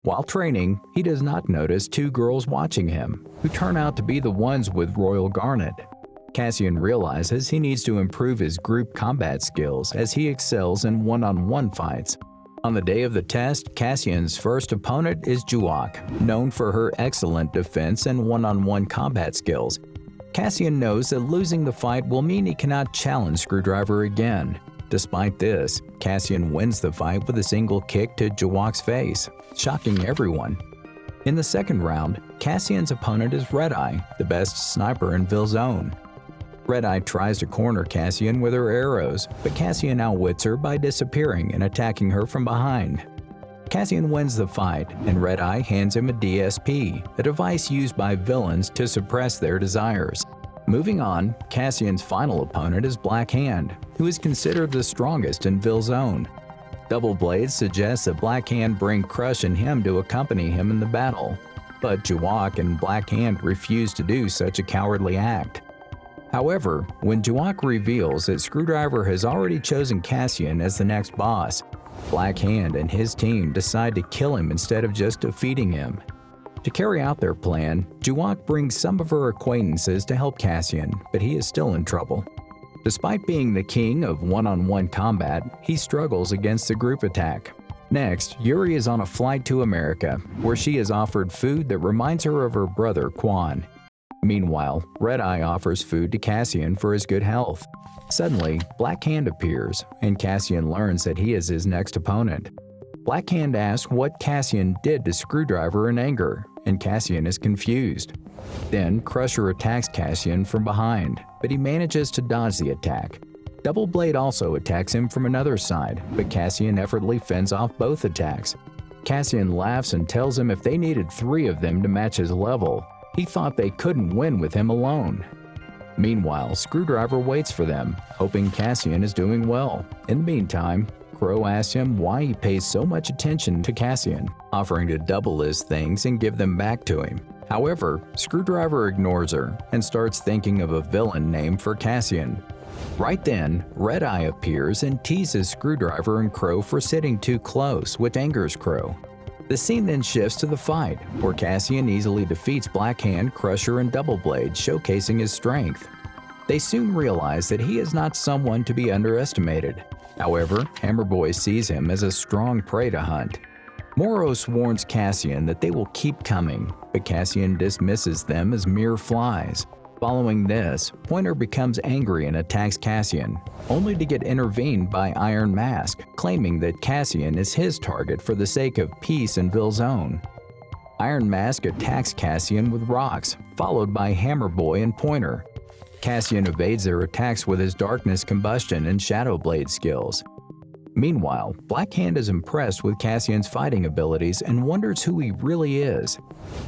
While training, he does not notice 2 girls watching him, who turn out to be the ones with Royal Garnet. Cassian realizes he needs to improve his group combat skills as he excels in one-on-one fights. On the day of the test, Cassian's first opponent is Juak, known for her excellent defense and one-on-one combat skills. Cassian knows that losing the fight will mean he cannot challenge Screwdriver again. Despite this, Cassian wins the fight with a single kick to Jawok's face, shocking everyone. In the second round, Cassian's opponent is Red-Eye, the best sniper in Vilzone. Red-Eye tries to corner Cassian with her arrows, but Cassian outwits her by disappearing and attacking her from behind. Cassian wins the fight, and Red-Eye hands him a DSP, a device used by villains to suppress their desires. Moving on, Cassian's final opponent is Black Hand, who is considered the strongest in Vilzone. Double Blade suggests that Black Hand bring Crush and him to accompany him in the battle, but Jawok and Black Hand refuse to do such a cowardly act. However, when Jawok reveals that Screwdriver has already chosen Cassian as the next boss, Black Hand and his team decide to kill him instead of just defeating him. To carry out their plan, Jawok brings some of her acquaintances to help Cassian, but he is still in trouble. Despite being the king of one-on-one combat, he struggles against the group attack. Next, Yuri is on a flight to America, where she is offered food that reminds her of her brother Quan. Meanwhile, Red-Eye offers food to Cassian for his good health. Suddenly, Black Hand appears, and Cassian learns that he is his next opponent. Black Hand asks what Cassian did to Screwdriver in anger, and Cassian is confused. Then, Crusher attacks Cassian from behind, but he manages to dodge the attack. Double Blade also attacks him from another side, but Cassian effortlessly fends off both attacks. Cassian laughs and tells him if they needed 3 of them to match his level, he thought they couldn't win with him alone. Meanwhile, Screwdriver waits for them, hoping Cassian is doing well. In the meantime, Crow asks him why he pays so much attention to Cassian, offering to double his things and give them back to him. However, Screwdriver ignores her and starts thinking of a villain name for Cassian. Right then, Red-Eye appears and teases Screwdriver and Crow for sitting too close, which angers Crow. The scene then shifts to the fight, where Cassian easily defeats Black Hand, Crusher, and Double Blade, showcasing his strength. They soon realize that he is not someone to be underestimated. However, Hammer Boy sees him as a strong prey to hunt. Moros warns Cassian that they will keep coming, but Cassian dismisses them as mere flies. Following this, Pointer becomes angry and attacks Cassian, only to get intervened by Iron Mask, claiming that Cassian is his target for the sake of peace in Vilzone. Iron Mask attacks Cassian with rocks, followed by Hammer Boy and Pointer. Cassian evades their attacks with his Darkness Combustion and Shadow Blade skills. Meanwhile, Black Hand is impressed with Cassian's fighting abilities and wonders who he really is.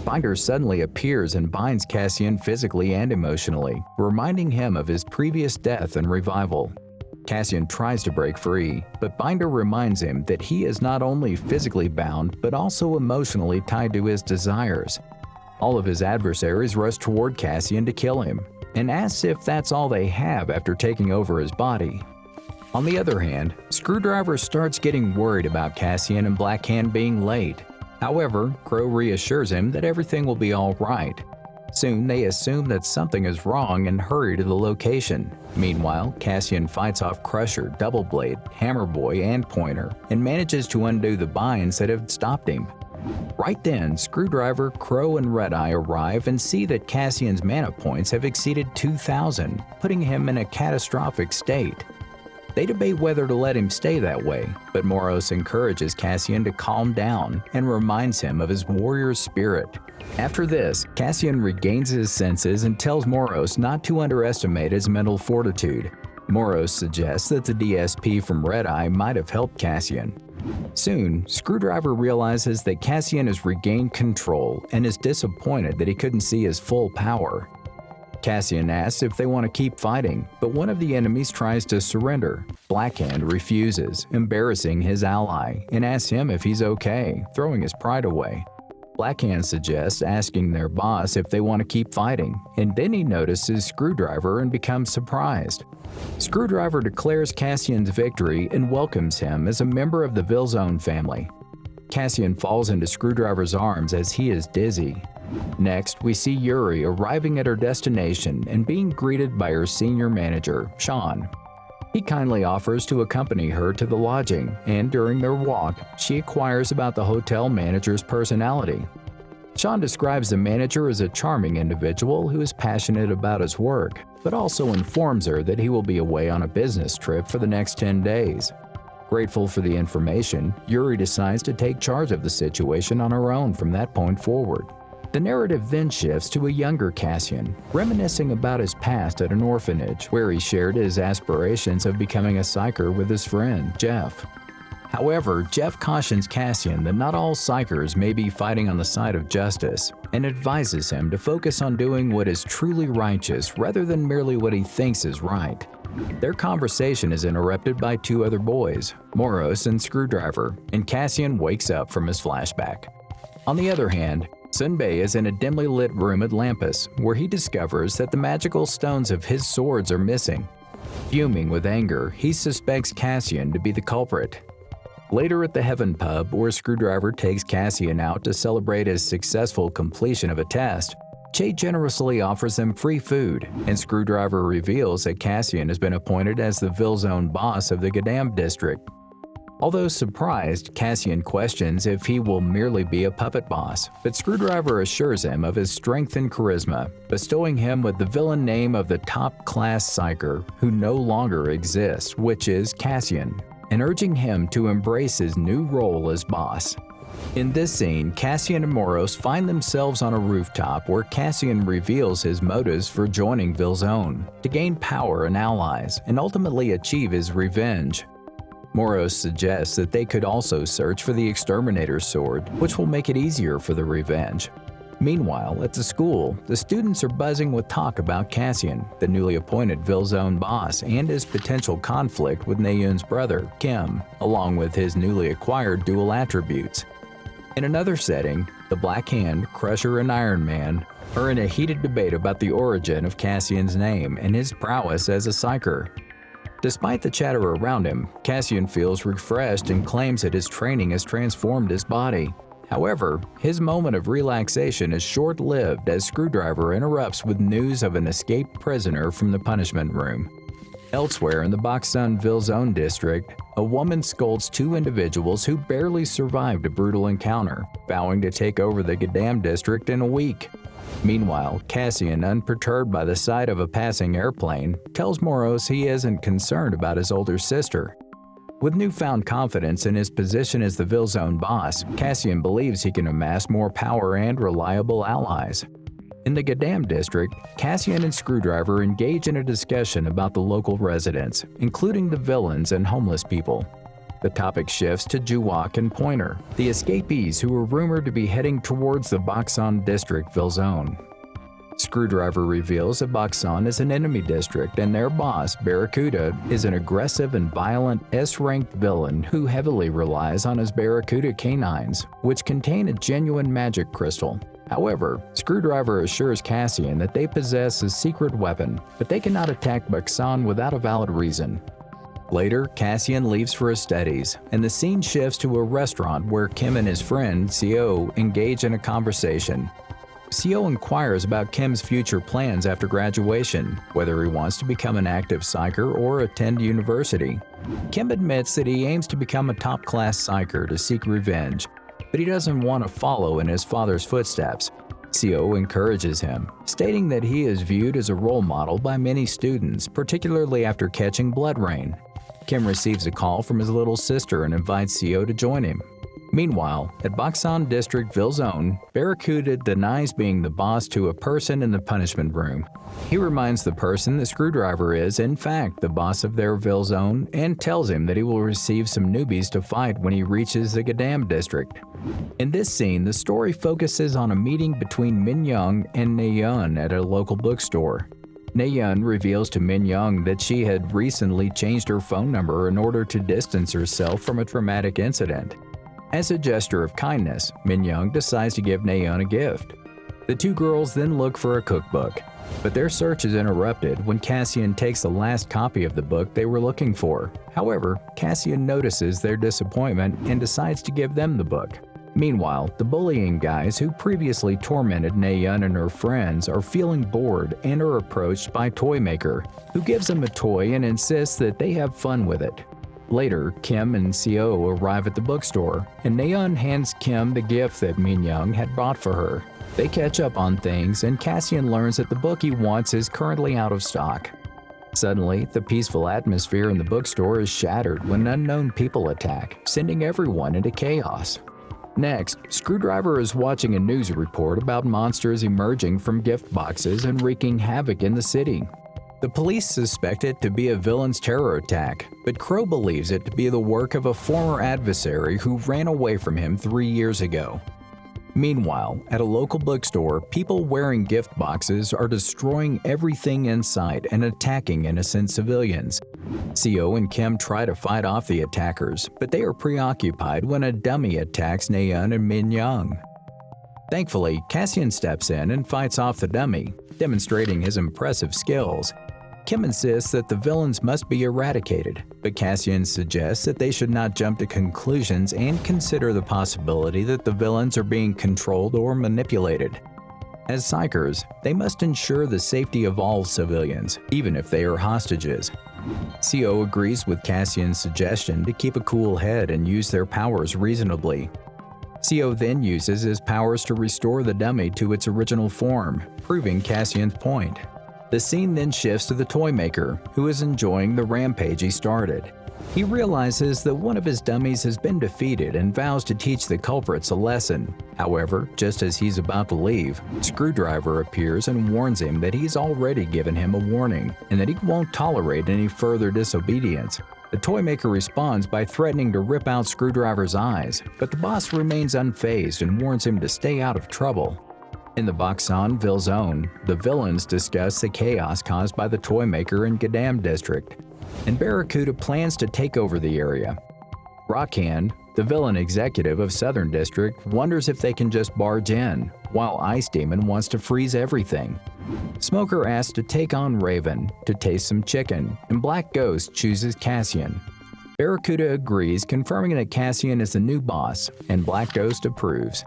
Binder suddenly appears and binds Cassian physically and emotionally, reminding him of his previous death and revival. Cassian tries to break free, but Binder reminds him that he is not only physically bound, but also emotionally tied to his desires. All of his adversaries rush toward Cassian to kill him, and asks if that's all they have after taking over his body. On the other hand, Screwdriver starts getting worried about Cassian and Black Hand being late. However, Crow reassures him that everything will be all right. Soon they assume that something is wrong and hurry to the location. Meanwhile, Cassian fights off Crusher, Double Blade, Hammer Boy, and Pointer, and manages to undo the binds that have stopped him. Right then, Screwdriver, Crow, and Red-Eye arrive and see that Cassian's mana points have exceeded 2,000, putting him in a catastrophic state. They debate whether to let him stay that way, but Moros encourages Cassian to calm down and reminds him of his warrior's spirit. After this, Cassian regains his senses and tells Moros not to underestimate his mental fortitude. Moros suggests that the DSP from Red-Eye might have helped Cassian. Soon, Screwdriver realizes that Cassian has regained control and is disappointed that he couldn't see his full power. Cassian asks if they want to keep fighting, but one of the enemies tries to surrender. Black Hand refuses, embarrassing his ally, and asks him if he's okay, throwing his pride away. Black Hand suggests asking their boss if they want to keep fighting, and then he notices Screwdriver and becomes surprised. Screwdriver declares Cassian's victory and welcomes him as a member of the Vilzone family. Cassian falls into Screwdriver's arms as he is dizzy. Next, we see Yuri arriving at her destination and being greeted by her senior manager, Sean. He kindly offers to accompany her to the lodging, and during their walk, she inquires about the hotel manager's personality. Sean describes the manager as a charming individual who is passionate about his work, but also informs her that he will be away on a business trip for the next 10 days. Grateful for the information, Yuri decides to take charge of the situation on her own from that point forward. The narrative then shifts to a younger Cassian, reminiscing about his past at an orphanage where he shared his aspirations of becoming a psyker with his friend, Jeff. However, Jeff cautions Cassian that not all psychers may be fighting on the side of justice, and advises him to focus on doing what is truly righteous rather than merely what he thinks is right. Their conversation is interrupted by two other boys, Moros and Screwdriver, and Cassian wakes up from his flashback. On the other hand, Sunbei is in a dimly lit room at Lampus, where he discovers that the magical stones of his swords are missing. Fuming with anger, he suspects Cassian to be the culprit. Later at the Heaven Pub, where Screwdriver takes Cassian out to celebrate his successful completion of a test, Che generously offers them free food, and Screwdriver reveals that Cassian has been appointed as the Villezone boss of the Gadam district. Although surprised, Cassian questions if he will merely be a puppet boss, but Screwdriver assures him of his strength and charisma, bestowing him with the villain name of the top-class psyker who no longer exists, which is Cassian, and urging him to embrace his new role as boss. In this scene, Cassian and Moros find themselves on a rooftop where Cassian reveals his motives for joining Villezone, to gain power and allies, and ultimately achieve his revenge. Moros suggests that they could also search for the Exterminator's sword, which will make it easier for the revenge. Meanwhile, at the school, the students are buzzing with talk about Cassian, the newly appointed Villezone boss, and his potential conflict with Naeun's brother, Kim, along with his newly acquired dual attributes. In another setting, the Black Hand, Crusher, and Iron Man are in a heated debate about the origin of Cassian's name and his prowess as a psyker. Despite the chatter around him, Cassian feels refreshed and claims that his training has transformed his body. However, his moment of relaxation is short-lived as Screwdriver interrupts with news of an escaped prisoner from the punishment room. Elsewhere in the Baksun Villezone district, a woman scolds two individuals who barely survived a brutal encounter, vowing to take over the Gadam district in a week. Meanwhile, Cassian, unperturbed by the sight of a passing airplane, tells Moros he isn't concerned about his older sister. With newfound confidence in his position as the Villezone boss, Cassian believes he can amass more power and reliable allies. In the Gadam district, Cassian and Screwdriver engage in a discussion about the local residents, including the villains and homeless people. The topic shifts to Juwok and Pointer, the escapees who were rumored to be heading towards the Baksun district Villezone. Screwdriver reveals that Baksun is an enemy district and their boss, Barracuda, is an aggressive and violent S-ranked villain who heavily relies on his Barracuda canines, which contain a genuine magic crystal. However, Screwdriver assures Cassian that they possess a secret weapon, but they cannot attack Baksun without a valid reason. Later, Cassian leaves for his studies, and the scene shifts to a restaurant where Kim and his friend, Seo, engage in a conversation. Seo inquires about Kim's future plans after graduation, whether he wants to become an active psyker or attend university. Kim admits that he aims to become a top-class psyker to seek revenge, but he doesn't want to follow in his father's footsteps. Seo encourages him, stating that he is viewed as a role model by many students, particularly after catching Blood Rain. Kim receives a call from his little sister and invites Seo to join him. Meanwhile, at Baksun District Villezone, Barracuda denies being the boss to a person in the punishment room. He reminds the person that Screwdriver is, in fact, the boss of their Villezone and tells him that he will receive some newbies to fight when he reaches the Gadam district. In this scene, the story focuses on a meeting between Min Young and Naeun at a local bookstore. Naeun reveals to Min Young that she had recently changed her phone number in order to distance herself from a traumatic incident. As a gesture of kindness, Min Young decides to give Naeun a gift. The two girls then look for a cookbook, but their search is interrupted when Cassian takes the last copy of the book they were looking for. However, Cassian notices their disappointment and decides to give them the book. Meanwhile, the bullying guys who previously tormented Naeun and her friends are feeling bored and are approached by Toy Maker, who gives them a toy and insists that they have fun with it. Later, Kim and Seo arrive at the bookstore, and Naeun hands Kim the gift that Min Young had bought for her. They catch up on things, and Cassian learns that the book he wants is currently out of stock. Suddenly, the peaceful atmosphere in the bookstore is shattered when unknown people attack, sending everyone into chaos. Next, Screwdriver is watching a news report about monsters emerging from gift boxes and wreaking havoc in the city. The police suspect it to be a villain's terror attack, but Crow believes it to be the work of a former adversary who ran away from him 3 years ago. Meanwhile, at a local bookstore, people wearing gift boxes are destroying everything in sight and attacking innocent civilians. Seo and Kim try to fight off the attackers, but they are preoccupied when a dummy attacks Naeun and Min Young. Thankfully, Cassian steps in and fights off the dummy, demonstrating his impressive skills. Kim insists that the villains must be eradicated, but Cassian suggests that they should not jump to conclusions and consider the possibility that the villains are being controlled or manipulated. As psychers, they must ensure the safety of all civilians, even if they are hostages. Seo agrees with Cassian's suggestion to keep a cool head and use their powers reasonably. Seo then uses his powers to restore the dummy to its original form, proving Cassian's point. The scene then shifts to the toy maker, who is enjoying the rampage he started. He realizes that one of his dummies has been defeated and vows to teach the culprits a lesson. However, just as he's about to leave, Screwdriver appears and warns him that he's already given him a warning and that he won't tolerate any further disobedience. The toy maker responds by threatening to rip out Screwdriver's eyes, but the boss remains unfazed and warns him to stay out of trouble. In the Boxon-ville zone, the villains discuss the chaos caused by the toy maker in Gadam district, and Barracuda plans to take over the area. Rockhand, the villain executive of Southern District, wonders if they can just barge in, while Ice Demon wants to freeze everything. Smoker asks to take on Raven to taste some chicken, and Black Ghost chooses Cassian. Barracuda agrees, confirming that Cassian is the new boss, and Black Ghost approves.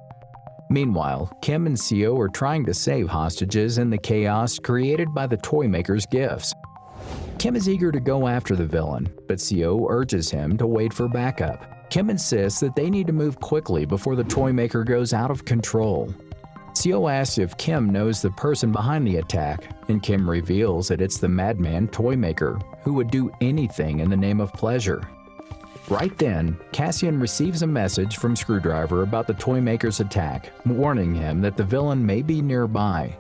Meanwhile, Kim and Seo are trying to save hostages in the chaos created by the toy maker's gifts. Kim is eager to go after the villain, but Seo urges him to wait for backup. Kim insists that they need to move quickly before the toy maker goes out of control. Seo asks if Kim knows the person behind the attack, and Kim reveals that it's the madman toy maker, who would do anything in the name of pleasure. Right then, Cassian receives a message from Screwdriver about the toy maker's attack, warning him that the villain may be nearby.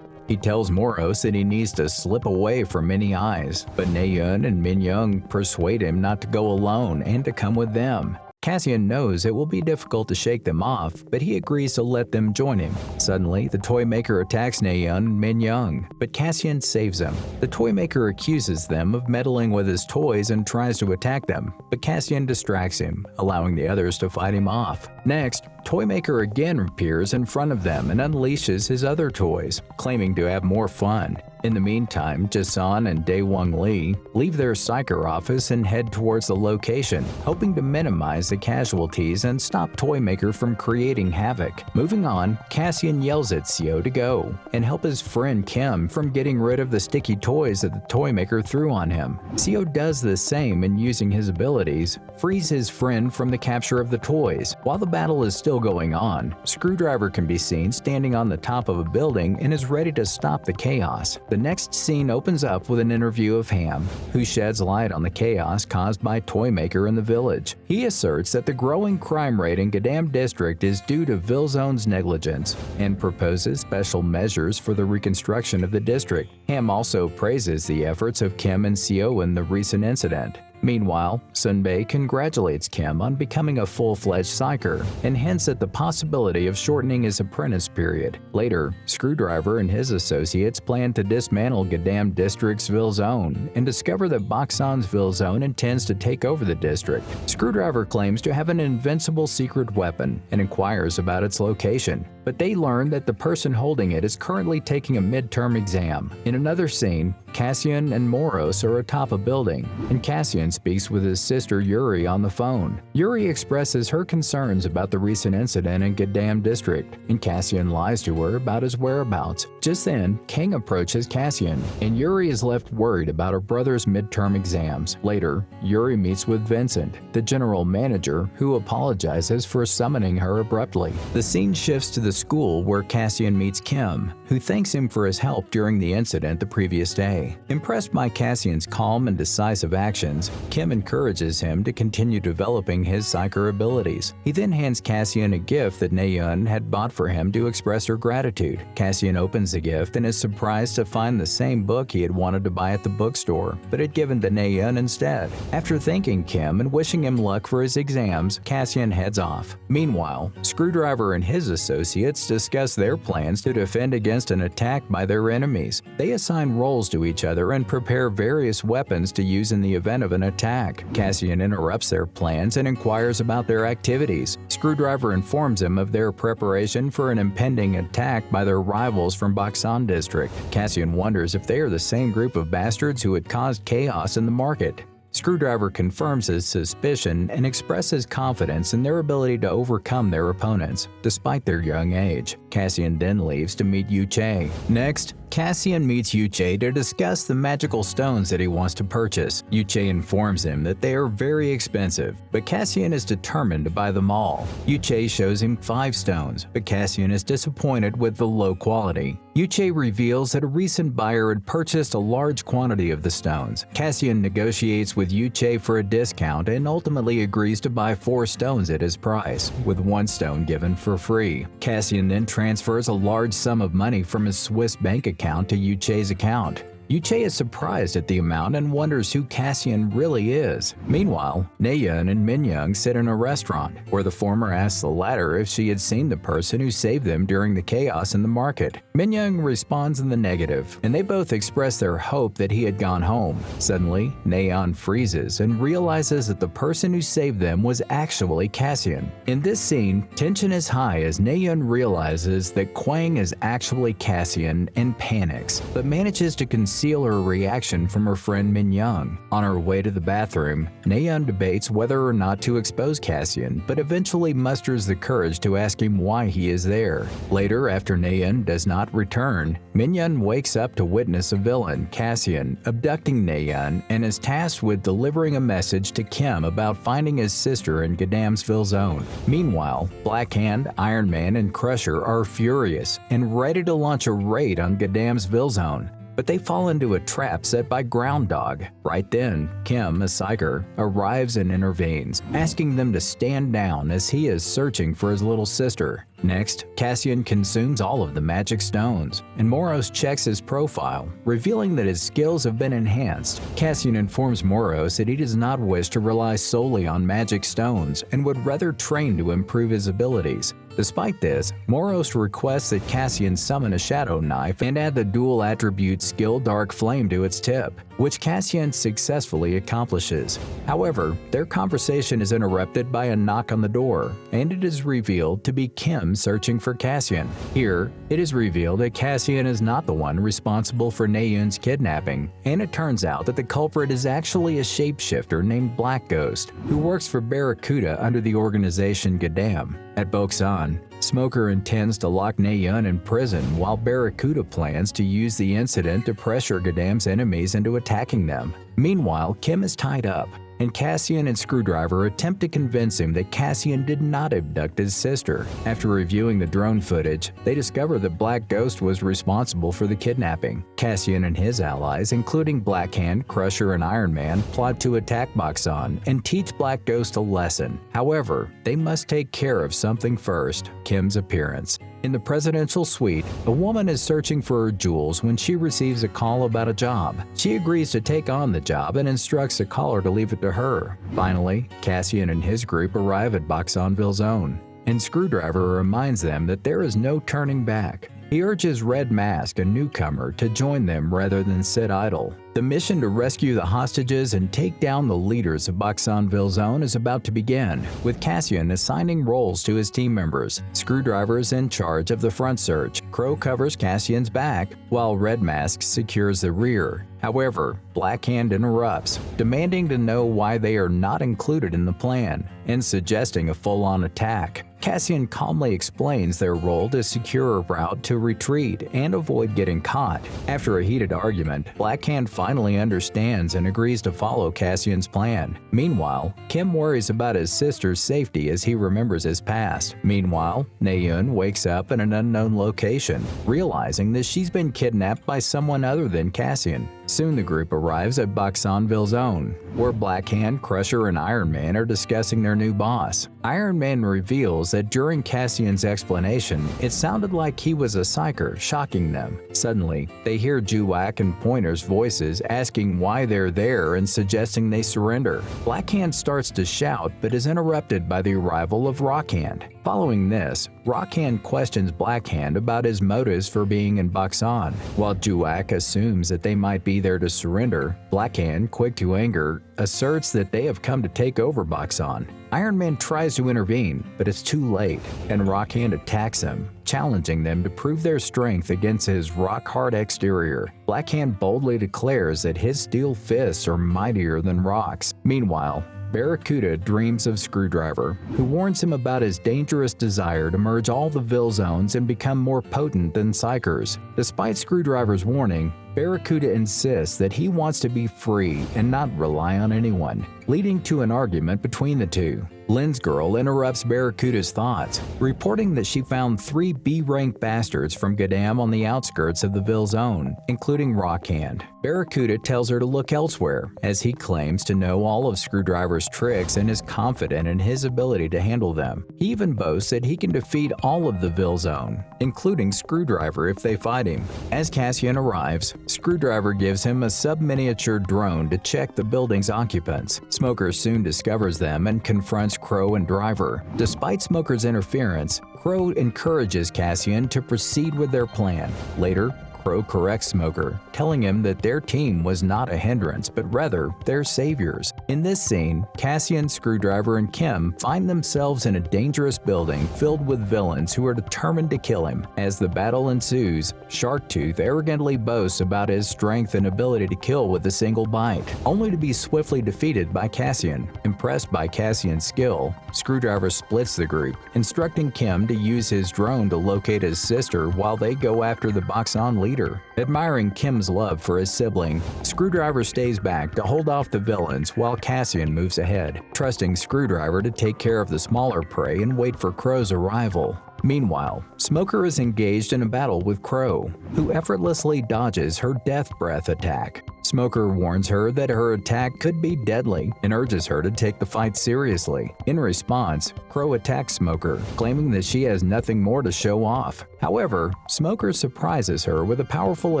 He tells Moros that he needs to slip away from many eyes, but Naeun and Min Young persuade him not to go alone and to come with them. Cassian knows it will be difficult to shake them off, but he agrees to let them join him. Suddenly, the toy maker attacks Naeun and Min Young, but Cassian saves him. The toy maker accuses them of meddling with his toys and tries to attack them, but Cassian distracts him, allowing the others to fight him off. Next, Toy Maker again appears in front of them and unleashes his other toys, claiming to have more fun. In the meantime, Jason and Daewon Lee leave their psycher office and head towards the location, hoping to minimize the casualties and stop Toy Maker from creating havoc. Moving on, Cassian yells at Seo to go and help his friend Kim from getting rid of the sticky toys that the Toy Maker threw on him. Seo does the same and, using his abilities, frees his friend from the capture of the toys. While the battle is still going on, Screwdriver can be seen standing on the top of a building and is ready to stop the chaos. The next scene opens up with an interview of Ham, who sheds light on the chaos caused by Toy Maker in the village. He asserts that the growing crime rate in Gadam District is due to Villezone's negligence and proposes special measures for the reconstruction of the district. Ham also praises the efforts of Kim and Seo in the recent incident. Meanwhile, Sunbae congratulates Kim on becoming a full-fledged psyker and hints at the possibility of shortening his apprentice period. Later, Screwdriver and his associates plan to dismantle Gadam District's Villezone and discover that Boxon's Villezone intends to take over the district. Screwdriver claims to have an invincible secret weapon and inquires about its location, but they learn that the person holding it is currently taking a midterm exam. In another scene, Cassian and Moros are atop a building, and Cassian speaks with his sister Yuri on the phone. Yuri expresses her concerns about the recent incident in Gadam District, and Cassian lies to her about his whereabouts. Just then, King approaches Cassian, and Yuri is left worried about her brother's midterm exams. Later, Yuri meets with Vincent, the general manager, who apologizes for summoning her abruptly. The scene shifts to the school where Cassian meets Kim, who thanks him for his help during the incident the previous day. Impressed by Cassian's calm and decisive actions, Kim encourages him to continue developing his psyker abilities. He then hands Cassian a gift that Naeun had bought for him to express her gratitude. Cassian opens the gift and is surprised to find the same book he had wanted to buy at the bookstore, but had given to Naeun instead. After thanking Kim and wishing him luck for his exams, Cassian heads off. Meanwhile, Screwdriver and his associates discuss their plans to defend against an attack by their enemies. They assign roles to each other and prepare various weapons to use in the event of an attack. Cassian interrupts their plans and inquires about their activities. Screwdriver informs him of their preparation for an impending attack by their rivals from Baksan District. Cassian wonders if they are the same group of bastards who had caused chaos in the market. Screwdriver confirms his suspicion and expresses confidence in their ability to overcome their opponents, despite their young age. Cassian then leaves to meet Yu-Che. Next, Cassian meets Yu-Che to discuss the magical stones that he wants to purchase. Yu-Che informs him that they are very expensive, but Cassian is determined to buy them all. Yu-Che shows him 5 stones, but Cassian is disappointed with the low quality. Yu-Che reveals that a recent buyer had purchased a large quantity of the stones. Cassian negotiates with Yu-Che for a discount and ultimately agrees to buy 4 stones at his price, with 1 stone given for free. Cassian then transfers a large sum of money from his Swiss bank account to Yu-Che's account. Yu-Che is surprised at the amount and wonders who Cassian really is. Meanwhile, Naeun and Minyoung sit in a restaurant, where the former asks the latter if she had seen the person who saved them during the chaos in the market. Minyoung responds in the negative, and they both express their hope that he had gone home. Suddenly, Naeun freezes and realizes that the person who saved them was actually Cassian. In this scene, tension is high as Naeun realizes that Kwang is actually Cassian and panics, but manages to conceal her reaction from her friend Minyoung. On her way to the bathroom, Naeun debates whether or not to expose Cassian, but eventually musters the courage to ask him why he is there. Later, after Naeun does not return, Minyoung wakes up to witness a villain, Cassian, abducting Naeun and is tasked with delivering a message to Kim about finding his sister in Gadamsville Zone. Meanwhile, Black Hand, Iron Man, and Crusher are furious and ready to launch a raid on Gadamsville Zone, but they fall into a trap set by Ground Dog. Right then, Kim, a psyker, arrives and intervenes, asking them to stand down as he is searching for his little sister. Next, Cassian consumes all of the magic stones, and Moros checks his profile, revealing that his skills have been enhanced. Cassian informs Moros that he does not wish to rely solely on magic stones and would rather train to improve his abilities. Despite this, Moros requests that Cassian summon a shadow knife and add the dual attribute skill Dark Flame to its tip, which Cassian successfully accomplishes. However, their conversation is interrupted by a knock on the door, and it is revealed to be Kim searching for Cassian. Here, it is revealed that Cassian is not the one responsible for Naeun's kidnapping, and it turns out that the culprit is actually a shapeshifter named Black Ghost, who works for Barracuda under the organization Gadam. At Boksan, Smoker intends to lock Naeun in prison while Barracuda plans to use the incident to pressure Gadam's enemies into attacking them. Meanwhile, Kim is tied up, and Cassian and Screwdriver attempt to convince him that Cassian did not abduct his sister. After reviewing the drone footage, they discover that Black Ghost was responsible for the kidnapping. Cassian and his allies, including Black Hand, Crusher, and Iron Man, plot to attack Baksan and teach Black Ghost a lesson. However, they must take care of something first: Kim's appearance. In the presidential suite, a woman is searching for her jewels when she receives a call about a job. She agrees to take on the job and instructs the caller to leave it to her. Finally, Cassian and his group arrive at Baksanville Zone, and Screwdriver reminds them that there is no turning back. He urges Red Mask, a newcomer, to join them rather than sit idle. The mission to rescue the hostages and take down the leaders of Baksanville Zone is about to begin, with Cassian assigning roles to his team members. Screwdriver is in charge of the front search, Crow covers Cassian's back, while Red Mask secures the rear. However, Black Hand interrupts, demanding to know why they are not included in the plan, and suggesting a full-on attack. Cassian calmly explains their role to secure a route to retreat and avoid getting caught. After a heated argument, Black Hand finally understands and agrees to follow Cassian's plan. Meanwhile, Kim worries about his sister's safety as he remembers his past. Meanwhile, Naeun wakes up in an unknown location, realizing that she's been kidnapped by someone other than Cassian. Soon the group arrives at Boxonville Zone, where Black Hand, Crusher, and Iron Man are discussing their new boss. Iron Man reveals that during Cassian's explanation, it sounded like he was a psyker, shocking them. Suddenly, they hear Juwak and Pointer's voices asking why they're there and suggesting they surrender. Black Hand starts to shout but is interrupted by the arrival of Rockhand. Following this, Rockhand questions Black Hand about his motives for being in Boxon. While Juwak assumes that they might be there to surrender, Black Hand, quick to anger, asserts that they have come to take over Boxon. Iron Man tries to intervene, but it's too late, and Rockhand attacks him, challenging them to prove their strength against his rock-hard exterior. Black Hand boldly declares that his steel fists are mightier than rocks. Meanwhile, Barracuda dreams of Screwdriver, who warns him about his dangerous desire to merge all the Vil zones and become more potent than Psychers. Despite Screwdriver's warning, Barracuda insists that he wants to be free and not rely on anyone, leading to an argument between the two. Lens Girl interrupts Barracuda's thoughts, reporting that she found 3 B-rank bastards from Gadam on the outskirts of the Vil Zone, including Rockhand. Barracuda tells her to look elsewhere, as he claims to know all of Screwdriver's tricks and is confident in his ability to handle them. He even boasts that he can defeat all of the Vil Zone, including Screwdriver if they fight him. As Cassian arrives, Screwdriver gives him a sub-miniature drone to check the building's occupants. Smoker soon discovers them and confronts Crow and Driver. Despite Smoker's interference, Crow encourages Cassian to proceed with their plan. Later, Crow corrects Smoker, telling him that their team was not a hindrance, but rather their saviors. In this scene, Cassian, Screwdriver, and Kim find themselves in a dangerous building filled with villains who are determined to kill him. As the battle ensues, Sharktooth arrogantly boasts about his strength and ability to kill with a single bite, only to be swiftly defeated by Cassian. Impressed by Cassian's skill, Screwdriver splits the group, instructing Kim to use his drone to locate his sister while they go after the Boxon leader. Admiring Kim's love for his sibling, Screwdriver stays back to hold off the villains while Cassian moves ahead, trusting Screwdriver to take care of the smaller prey and wait for Crow's arrival. Meanwhile, Smoker is engaged in a battle with Crow, who effortlessly dodges her death breath attack. Smoker warns her that her attack could be deadly and urges her to take the fight seriously. In response, Crow attacks Smoker, claiming that she has nothing more to show off. However, Smoker surprises her with a powerful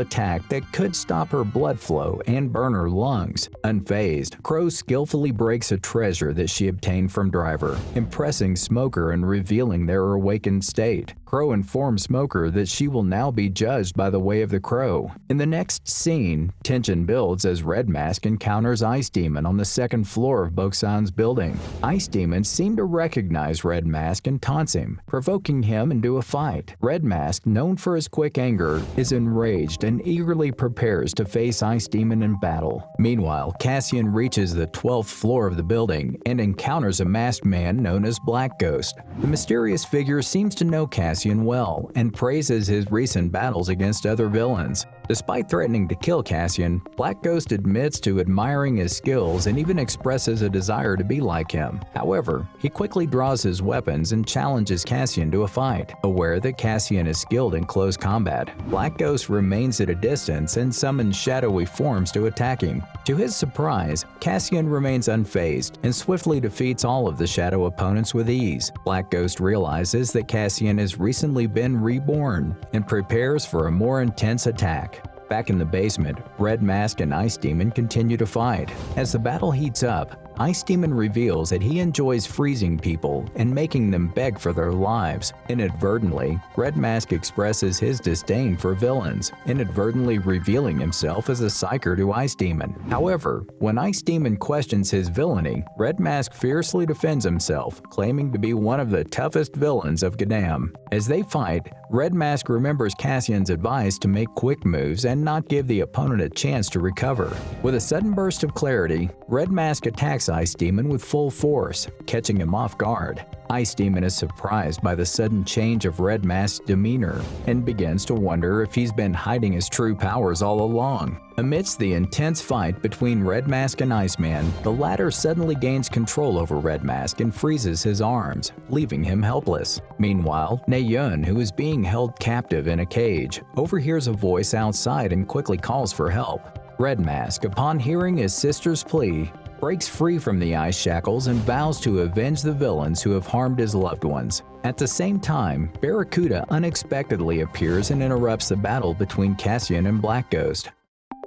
attack that could stop her blood flow and burn her lungs. Unfazed, Crow skillfully breaks a treasure that she obtained from Driver, impressing Smoker and revealing their awakened state. Crow informs Smoker that she will now be judged by the way of the Crow. In the next scene, tension builds as Red Mask encounters Ice Demon on the second floor of Boxon's building. Ice Demon seems to recognize Red Mask and taunts him, provoking him into a fight. Red Mask, known for his quick anger, is enraged and eagerly prepares to face Ice Demon in battle. Meanwhile, Cassian reaches the 12th floor of the building and encounters a masked man known as Black Ghost. The mysterious figure seems to know Cassian well and praises his recent battles against other villains. Despite threatening to kill Cassian, Black Ghost admits to admiring his skills and even expresses a desire to be like him. However, he quickly draws his weapons and challenges Cassian to a fight. Aware that Cassian is skilled in close combat, Black Ghost remains at a distance and summons shadowy forms to attack him. To his surprise, Cassian remains unfazed and swiftly defeats all of the shadow opponents with ease. Black Ghost realizes that Cassian has recently been reborn and prepares for a more intense attack. Back in the basement, Red Mask and Ice Demon continue to fight. As the battle heats up, Ice Demon reveals that he enjoys freezing people and making them beg for their lives. Inadvertently, Red Mask expresses his disdain for villains, inadvertently revealing himself as a psyker to Ice Demon. However, when Ice Demon questions his villainy, Red Mask fiercely defends himself, claiming to be one of the toughest villains of Gadam. As they fight, Red Mask remembers Cassian's advice to make quick moves and not give the opponent a chance to recover. With a sudden burst of clarity, Red Mask attacks Ice Demon with full force, catching him off guard. Ice Demon is surprised by the sudden change of Red Mask's demeanor and begins to wonder if he's been hiding his true powers all along. Amidst the intense fight between Red Mask and Iceman, the latter suddenly gains control over Red Mask and freezes his arms, leaving him helpless. Meanwhile, Naeun, who is being held captive in a cage, overhears a voice outside and quickly calls for help. Red Mask, upon hearing his sister's plea, breaks free from the ice shackles and vows to avenge the villains who have harmed his loved ones. At the same time, Barracuda unexpectedly appears and interrupts the battle between Cassian and Black Ghost.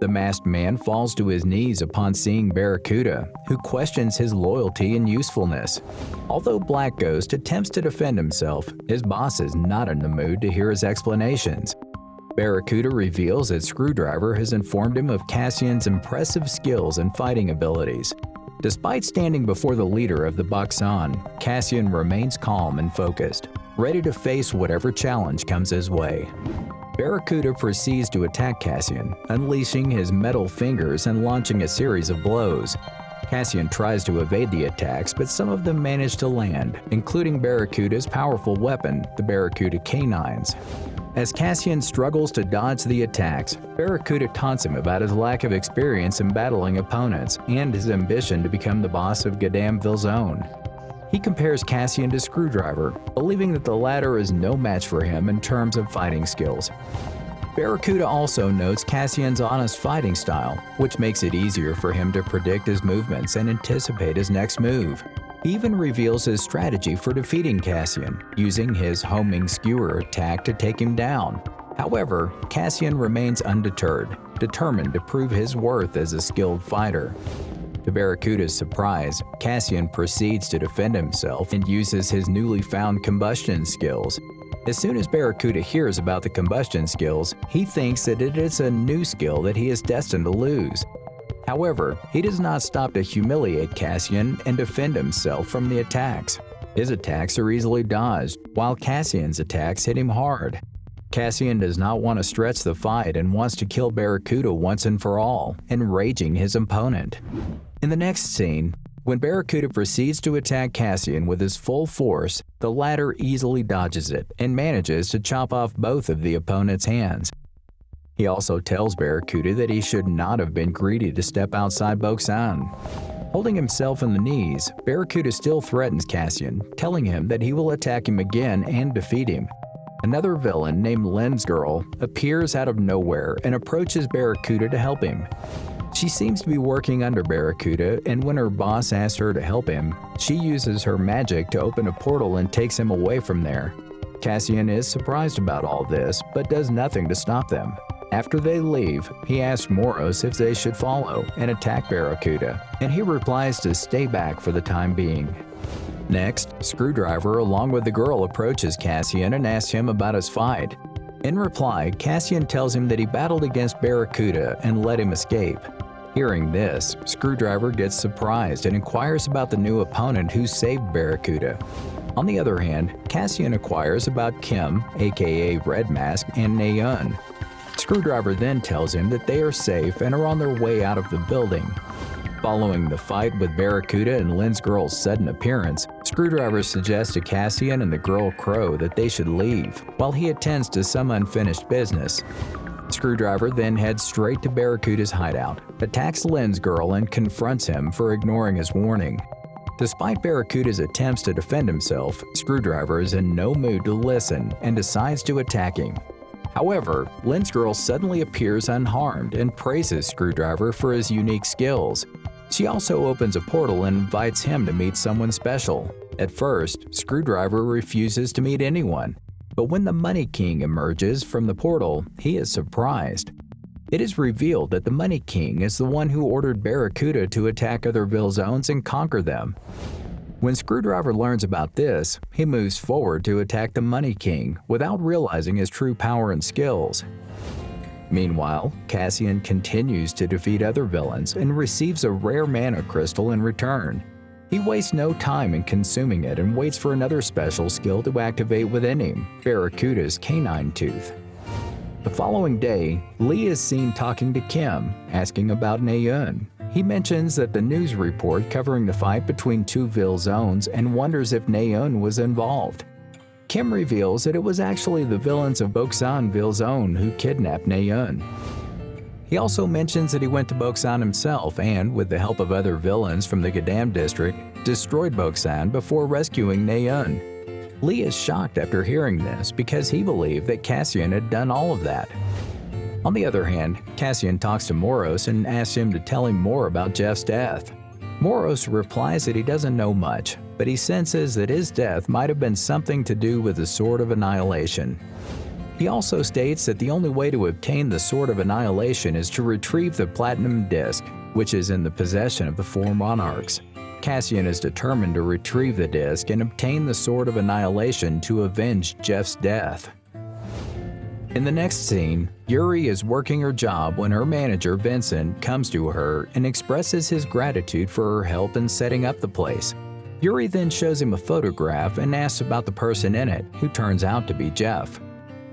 The masked man falls to his knees upon seeing Barracuda, who questions his loyalty and usefulness. Although Black Ghost attempts to defend himself, his boss is not in the mood to hear his explanations. Barracuda reveals that Screwdriver has informed him of Cassian's impressive skills and fighting abilities. Despite standing before the leader of the Baksan, Cassian remains calm and focused, ready to face whatever challenge comes his way. Barracuda proceeds to attack Cassian, unleashing his metal fingers and launching a series of blows. Cassian tries to evade the attacks, but some of them manage to land, including Barracuda's powerful weapon, the Barracuda Canines. As Cassian struggles to dodge the attacks, Barracuda taunts him about his lack of experience in battling opponents and his ambition to become the boss of Gadam Vilzone. He compares Cassian to Screwdriver, believing that the latter is no match for him in terms of fighting skills. Barracuda also notes Cassian's honest fighting style, which makes it easier for him to predict his movements and anticipate his next move. He even reveals his strategy for defeating Cassian, using his homing skewer attack to take him down. However, Cassian remains undeterred, determined to prove his worth as a skilled fighter. To Barracuda's surprise, Cassian proceeds to defend himself and uses his newly found combustion skills. As soon as Barracuda hears about the combustion skills, he thinks that it is a new skill that he is destined to lose. However, he does not stop to humiliate Cassian and defend himself from the attacks. His attacks are easily dodged, while Cassian's attacks hit him hard. Cassian does not want to stretch the fight and wants to kill Barracuda once and for all, enraging his opponent. In the next scene, when Barracuda proceeds to attack Cassian with his full force, the latter easily dodges it and manages to chop off both of the opponent's hands. He also tells Barracuda that he should not have been greedy to step outside Boksan. Holding himself in the knees, Barracuda still threatens Cassian, telling him that he will attack him again and defeat him. Another villain named Lens Girl appears out of nowhere and approaches Barracuda to help him. She seems to be working under Barracuda, and when her boss asks her to help him, she uses her magic to open a portal and takes him away from there. Cassian is surprised about all this, but does nothing to stop them. After they leave, he asks Moros if they should follow and attack Barracuda, and he replies to stay back for the time being. Next, Screwdriver along with the girl approaches Cassian and asks him about his fight. In reply, Cassian tells him that he battled against Barracuda and let him escape. Hearing this, Screwdriver gets surprised and inquires about the new opponent who saved Barracuda. On the other hand, Cassian inquires about Kim, aka Red Mask, and Naeun. Screwdriver then tells him that they are safe and are on their way out of the building. Following the fight with Barracuda and Lens Girl's sudden appearance, Screwdriver suggests to Cassian and the girl Crow that they should leave, while he attends to some unfinished business. Screwdriver then heads straight to Barracuda's hideout, attacks Lens Girl and confronts him for ignoring his warning. Despite Barracuda's attempts to defend himself, Screwdriver is in no mood to listen and decides to attack him. However, Lens Girl suddenly appears unharmed and praises Screwdriver for his unique skills. She also opens a portal and invites him to meet someone special. At first, Screwdriver refuses to meet anyone, but when the Money King emerges from the portal, he is surprised. It is revealed that the Money King is the one who ordered Barracuda to attack other Vilzones and conquer them. When Screwdriver learns about this, he moves forward to attack the Money King without realizing his true power and skills. Meanwhile, Cassian continues to defeat other villains and receives a rare mana crystal in return. He wastes no time in consuming it and waits for another special skill to activate within him, Barracuda's Canine Tooth. The following day, Lee is seen talking to Kim, asking about Naeun. He mentions that the news report covering the fight between two villains and wonders if Naeun was involved. Kim reveals that it was actually the villains of Boksan Vilzone who kidnapped Naeun. He also mentions that he went to Boksan himself and, with the help of other villains from the Gadam district, destroyed Boksan before rescuing Naeun. Lee is shocked after hearing this because he believed that Cassian had done all of that. On the other hand, Cassian talks to Moros and asks him to tell him more about Jeff's death. Moros replies that he doesn't know much, but he senses that his death might have been something to do with the Sword of Annihilation. He also states that the only way to obtain the Sword of Annihilation is to retrieve the Platinum Disc, which is in the possession of the four monarchs. Cassian is determined to retrieve the disc and obtain the Sword of Annihilation to avenge Jeff's death. In the next scene, Yuri is working her job when her manager, Vincent, comes to her and expresses his gratitude for her help in setting up the place. Yuri then shows him a photograph and asks about the person in it, who turns out to be Jeff.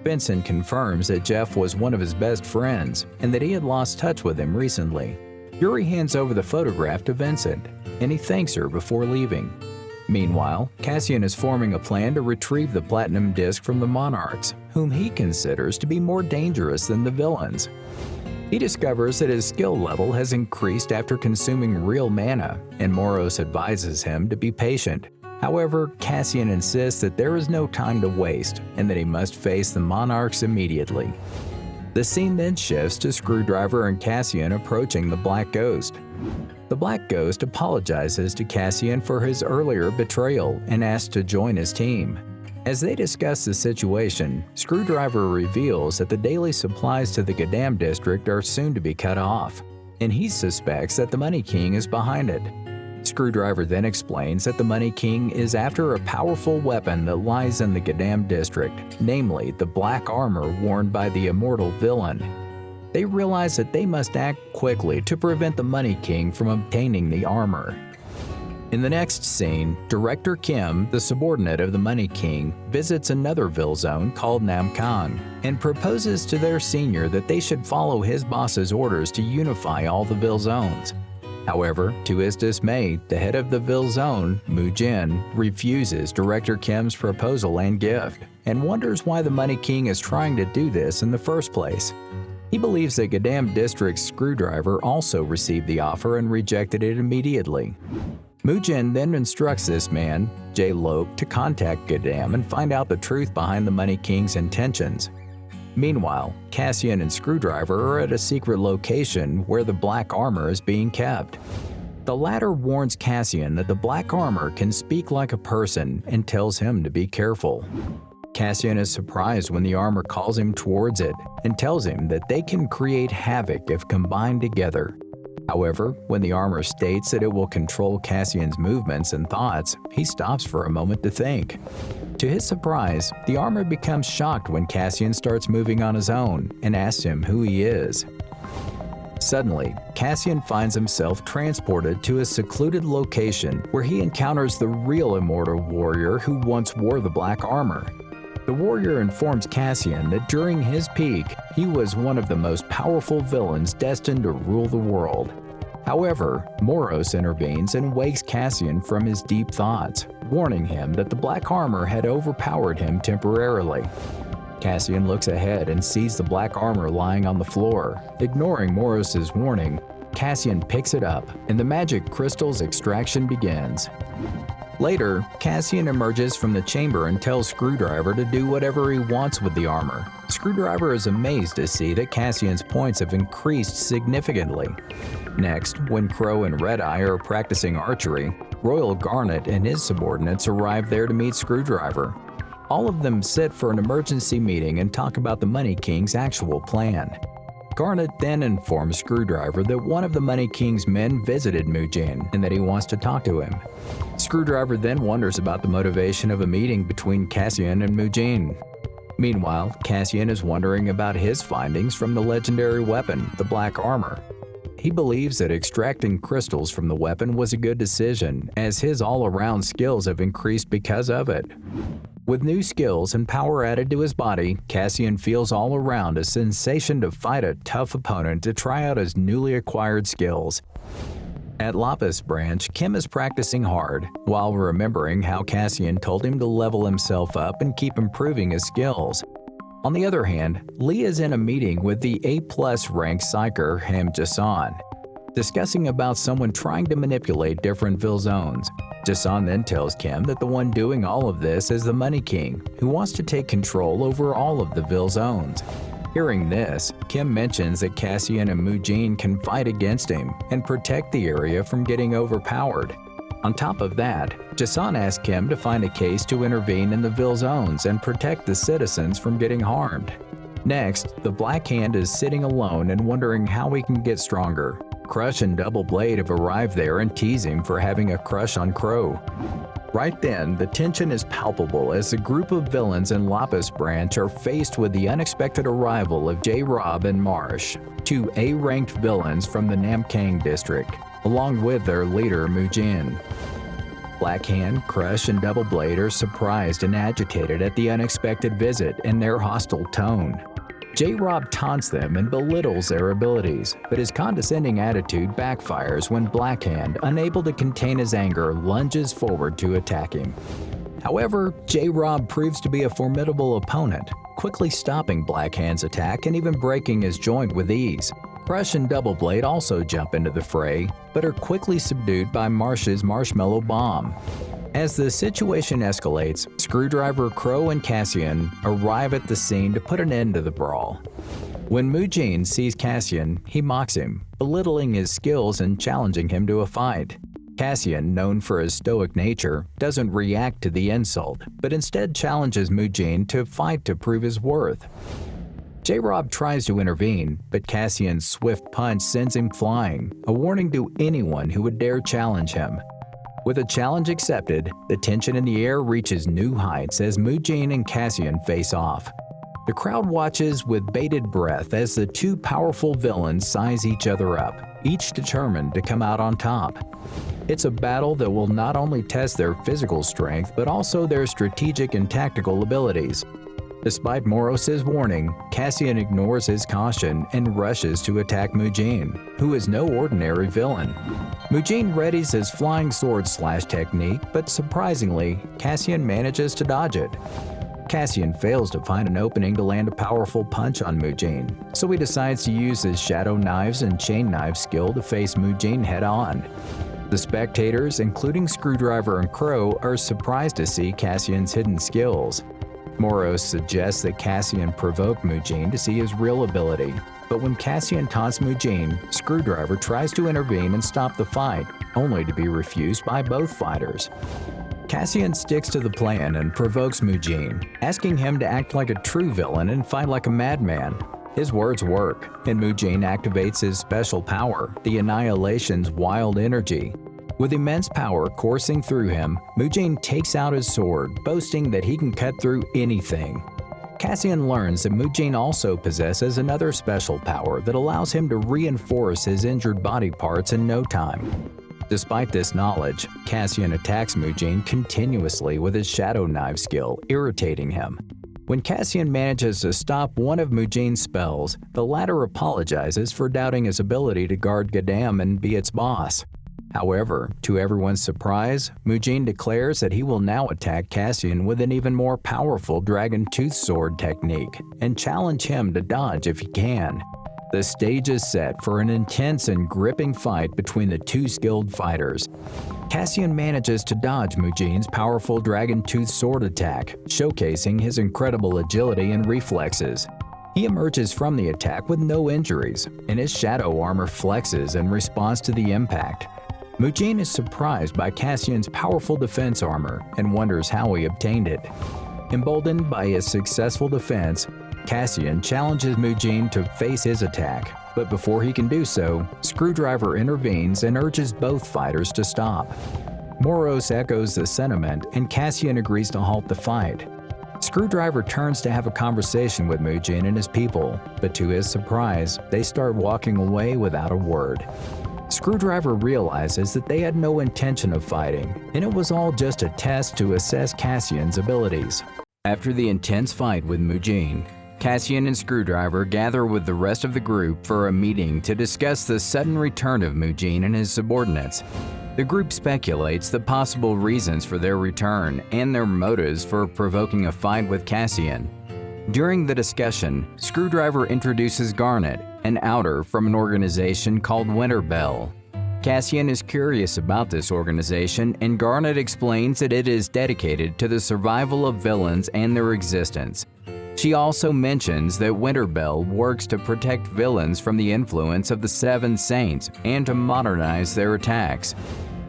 Vincent confirms that Jeff was one of his best friends and that he had lost touch with him recently. Yuri hands over the photograph to Vincent, and he thanks her before leaving. Meanwhile, Cassian is forming a plan to retrieve the Platinum Disc from the monarchs, whom he considers to be more dangerous than the villains. He discovers that his skill level has increased after consuming real mana, and Moros advises him to be patient. However, Cassian insists that there is no time to waste and that he must face the monarchs immediately. The scene then shifts to Screwdriver and Cassian approaching the Black Ghost. The Black Ghost apologizes to Cassian for his earlier betrayal and asks to join his team. As they discuss the situation, Screwdriver reveals that the daily supplies to the Gadam district are soon to be cut off, and he suspects that the Money King is behind it. Screwdriver then explains that the Money King is after a powerful weapon that lies in the Gadam district, namely the black armor worn by the immortal villain. They realize that they must act quickly to prevent the Money King from obtaining the armor. In the next scene, Director Kim, the subordinate of the Money King, visits another Vilzone called Namkan and proposes to their senior that they should follow his boss's orders to unify all the Vilzones. However, to his dismay, the head of the Vilzone, Mujin, refuses Director Kim's proposal and gift, and wonders why the Money King is trying to do this in the first place. He believes that Gadam District's Screwdriver also received the offer and rejected it immediately. Mujin then instructs this man, J. Lope, to contact Gadam and find out the truth behind the Money King's intentions. Meanwhile, Cassian and Screwdriver are at a secret location where the black armor is being kept. The latter warns Cassian that the black armor can speak like a person and tells him to be careful. Cassian is surprised when the armor calls him towards it and tells him that they can create havoc if combined together. However, when the armor states that it will control Cassian's movements and thoughts, he stops for a moment to think. To his surprise, the armor becomes shocked when Cassian starts moving on his own and asks him who he is. Suddenly, Cassian finds himself transported to a secluded location where he encounters the real immortal warrior who once wore the black armor. The warrior informs Cassian that during his peak, he was one of the most powerful villains destined to rule the world. However, Moros intervenes and wakes Cassian from his deep thoughts, warning him that the black armor had overpowered him temporarily. Cassian looks ahead and sees the black armor lying on the floor. Ignoring Moros' warning, Cassian picks it up, and the magic crystal's extraction begins. Later, Cassian emerges from the chamber and tells Screwdriver to do whatever he wants with the armor. Screwdriver is amazed to see that Cassian's points have increased significantly. Next, when Crow and Red Eye are practicing archery, Royal Garnet and his subordinates arrive there to meet Screwdriver. All of them sit for an emergency meeting and talk about the Money King's actual plan. Garnet then informs Screwdriver that one of the Money King's men visited Mujin and that he wants to talk to him. Screwdriver then wonders about the motivation of a meeting between Cassian and Mujin. Meanwhile, Cassian is wondering about his findings from the legendary weapon, the black armor. He believes that extracting crystals from the weapon was a good decision, as his all-around skills have increased because of it. With new skills and power added to his body, Cassian feels all around a sensation to fight a tough opponent to try out his newly acquired skills. At Lapis Branch, Kim is practicing hard, while remembering how Cassian told him to level himself up and keep improving his skills. On the other hand, Lee is in a meeting with the A+ ranked psyker Jason, discussing about someone trying to manipulate different Vil zones. Jason then tells Kim that the one doing all of this is the Money King, who wants to take control over all of the Vil zones. Hearing this, Kim mentions that Cassian and Mujin can fight against him and protect the area from getting overpowered. On top of that, Jason asks Kim to find a case to intervene in the Vil zones and protect the citizens from getting harmed. Next, the Black Hand is sitting alone and wondering how he can get stronger. Crush and Double Blade have arrived there and tease him for having a crush on Crow. Right then, the tension is palpable as the group of villains in Lapis Branch are faced with the unexpected arrival of J-Rob and Marsh, two A-ranked villains from the Namkang district, along with their leader Mujin. Black Hand, Crush, and Double Blade are surprised and agitated at the unexpected visit and their hostile tone. J-Rob taunts them and belittles their abilities, but his condescending attitude backfires when Black Hand, unable to contain his anger, lunges forward to attack him. However, J-Rob proves to be a formidable opponent, quickly stopping Black Hand's attack and even breaking his joint with ease. Crush and Double Blade also jump into the fray, but are quickly subdued by Marsh's Marshmallow Bomb. As the situation escalates, Screwdriver, Crow, and Cassian arrive at the scene to put an end to the brawl. When Mujin sees Cassian, he mocks him, belittling his skills and challenging him to a fight. Cassian, known for his stoic nature, doesn't react to the insult, but instead challenges Mujin to fight to prove his worth. J-Rob tries to intervene, but Cassian's swift punch sends him flying, a warning to anyone who would dare challenge him. With a challenge accepted, the tension in the air reaches new heights as Mujin and Cassian face off. The crowd watches with bated breath as the two powerful villains size each other up, each determined to come out on top. It's a battle that will not only test their physical strength, but also their strategic and tactical abilities. Despite Moros' warning, Cassian ignores his caution and rushes to attack Mujin, who is no ordinary villain. Mujin readies his flying sword slash technique, but surprisingly, Cassian manages to dodge it. Cassian fails to find an opening to land a powerful punch on Mujin, so he decides to use his shadow knives and chain knife skill to face Mujin head-on. The spectators, including Screwdriver and Crow, are surprised to see Cassian's hidden skills. Moros suggests that Cassian provoke Mujin to see his real ability, but when Cassian taunts Mujin, Screwdriver tries to intervene and stop the fight, only to be refused by both fighters. Cassian sticks to the plan and provokes Mujin, asking him to act like a true villain and fight like a madman. His words work, and Mujin activates his special power, the Annihilation's wild energy. With immense power coursing through him, Mujin takes out his sword, boasting that he can cut through anything. Cassian learns that Mujin also possesses another special power that allows him to reinforce his injured body parts in no time. Despite this knowledge, Cassian attacks Mujin continuously with his shadow knife skill, irritating him. When Cassian manages to stop one of Mujin's spells, the latter apologizes for doubting his ability to guard Gadam and be its boss. However, to everyone's surprise, Mujin declares that he will now attack Cassian with an even more powerful Dragon Tooth Sword technique and challenge him to dodge if he can. The stage is set for an intense and gripping fight between the two skilled fighters. Cassian manages to dodge Mujin's powerful Dragon Tooth Sword attack, showcasing his incredible agility and reflexes. He emerges from the attack with no injuries, and his shadow armor flexes in response to the impact. Mujin is surprised by Cassian's powerful defense armor and wonders how he obtained it. Emboldened by his successful defense, Cassian challenges Mujin to face his attack, but before he can do so, Screwdriver intervenes and urges both fighters to stop. Moros echoes the sentiment, and Cassian agrees to halt the fight. Screwdriver turns to have a conversation with Mujin and his people, but to his surprise, they start walking away without a word. Screwdriver realizes that they had no intention of fighting, and it was all just a test to assess Cassian's abilities. After the intense fight with Mujin, Cassian and Screwdriver gather with the rest of the group for a meeting to discuss the sudden return of Mujin and his subordinates. The group speculates the possible reasons for their return and their motives for provoking a fight with Cassian. During the discussion, Screwdriver introduces Garnet, an outer from an organization called Winter Bell. Cassian is curious about this organization, and Garnet explains that it is dedicated to the survival of villains and their existence. She also mentions that Winter Bell works to protect villains from the influence of the Seven Saints and to modernize their attacks.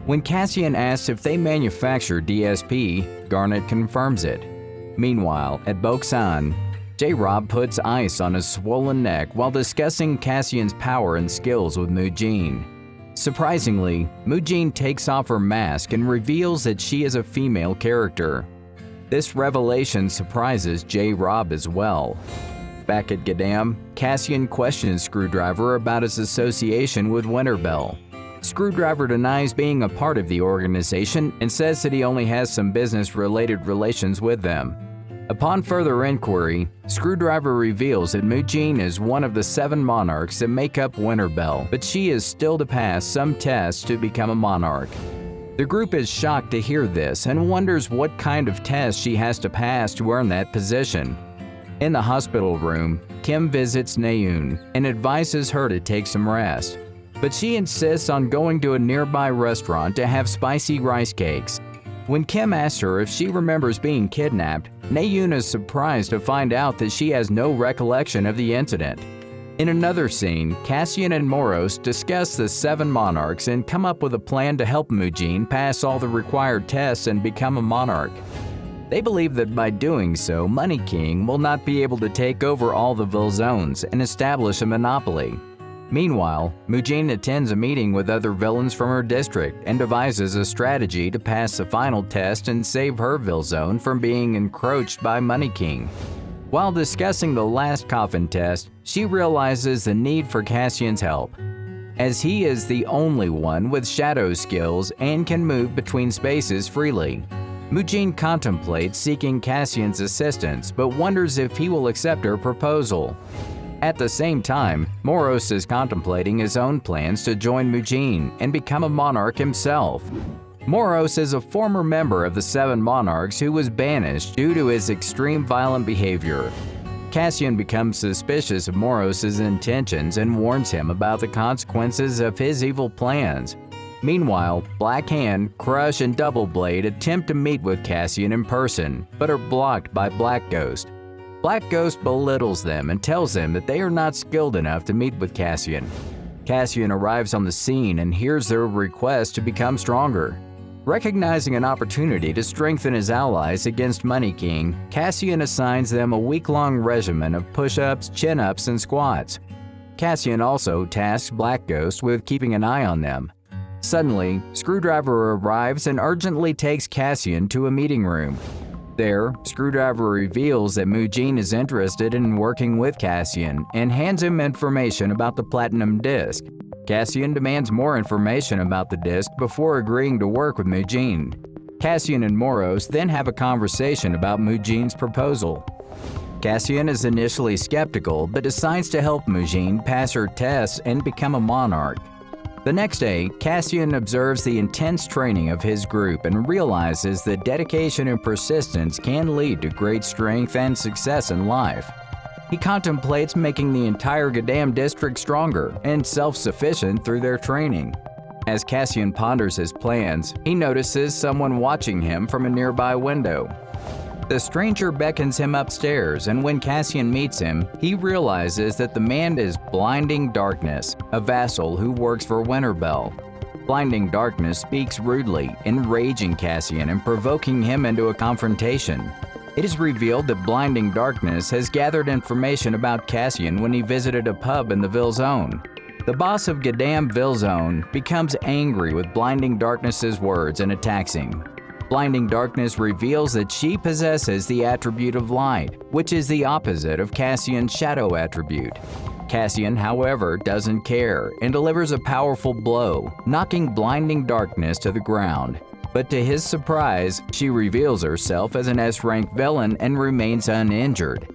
When Cassian asks if they manufacture DSP, Garnet confirms it. Meanwhile, at Boksan, J-Rob puts ice on his swollen neck while discussing Cassian's power and skills with Mujin. Surprisingly, Mujin takes off her mask and reveals that she is a female character. This revelation surprises J-Rob as well. Back at Gadam, Cassian questions Screwdriver about his association with Winterbell. Screwdriver denies being a part of the organization and says that he only has some business-related relations with them. Upon further inquiry, Screwdriver reveals that Mujin is one of the 7 monarchs that make up Winterbell, but she is still to pass some tests to become a monarch. The group is shocked to hear this and wonders what kind of test she has to pass to earn that position. In the hospital room, Kim visits Naeun and advises her to take some rest, but she insists on going to a nearby restaurant to have spicy rice cakes. When Kim asks her if she remembers being kidnapped, Naeun is surprised to find out that she has no recollection of the incident. In another scene, Cassian and Moros discuss the 7 monarchs and come up with a plan to help Mujin pass all the required tests and become a monarch. They believe that by doing so, Money King will not be able to take over all the Vilzones and establish a monopoly. Meanwhile, Mujin attends a meeting with other villains from her district and devises a strategy to pass the final test and save her Vilzone from being encroached by Money King. While discussing the last coffin test, she realizes the need for Cassian's help, as he is the only one with shadow skills and can move between spaces freely. Mujin contemplates seeking Cassian's assistance, but wonders if he will accept her proposal. At the same time, Moros is contemplating his own plans to join Mujin and become a monarch himself. Moros is a former member of the 7 monarchs who was banished due to his extreme violent behavior. Cassian becomes suspicious of Moros' intentions and warns him about the consequences of his evil plans. Meanwhile, Black Hand, Crush, and Double Blade attempt to meet with Cassian in person, but are blocked by Black Ghost. Black Ghost belittles them and tells them that they are not skilled enough to meet with Cassian. Cassian arrives on the scene and hears their request to become stronger. Recognizing an opportunity to strengthen his allies against Money King, Cassian assigns them a week-long regimen of push-ups, chin-ups, and squats. Cassian also tasks Black Ghost with keeping an eye on them. Suddenly, Screwdriver arrives and urgently takes Cassian to a meeting room. There, Screwdriver reveals that Mujin is interested in working with Cassian and hands him information about the Platinum Disc. Cassian demands more information about the disc before agreeing to work with Mujin. Cassian and Moros then have a conversation about Mujin's proposal. Cassian is initially skeptical but decides to help Mujin pass her tests and become a monarch. The next day, Cassian observes the intense training of his group and realizes that dedication and persistence can lead to great strength and success in life. He contemplates making the entire Gadam district stronger and self-sufficient through their training. As Cassian ponders his plans, he notices someone watching him from a nearby window. The stranger beckons him upstairs, and when Cassian meets him, he realizes that the man is Blinding Darkness, a vassal who works for Winterbell. Blinding Darkness speaks rudely, enraging Cassian and provoking him into a confrontation. It is revealed that Blinding Darkness has gathered information about Cassian when he visited a pub in the Vilzone. The boss of Gadam Vilzone becomes angry with Blinding Darkness's words and attacks him. Blinding Darkness reveals that she possesses the attribute of light, which is the opposite of Cassian's shadow attribute. Cassian, however, doesn't care and delivers a powerful blow, knocking blinding darkness to the ground. But to his surprise, she reveals herself as an S-rank villain and remains uninjured.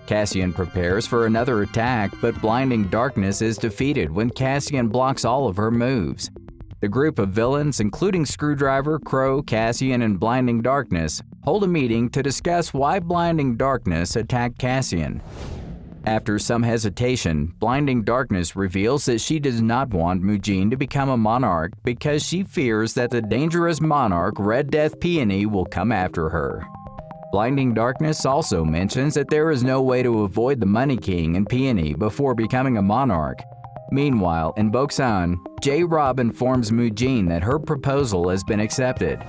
Cassian prepares for another attack, but blinding darkness is defeated when Cassian blocks all of her moves. The group of villains, including Screwdriver, Crow, Cassian, and Blinding Darkness, hold a meeting to discuss why Blinding Darkness attacked Cassian. After some hesitation, Blinding Darkness reveals that she does not want Mujin to become a monarch because she fears that the dangerous monarch Red Death Peony will come after her. Blinding Darkness also mentions that there is no way to avoid the Money King and Peony before becoming a monarch. Meanwhile, in Boksan, J-Rob informs Mujin that her proposal has been accepted.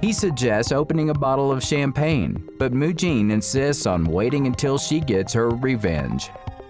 He suggests opening a bottle of champagne, but Mujin insists on waiting until she gets her revenge.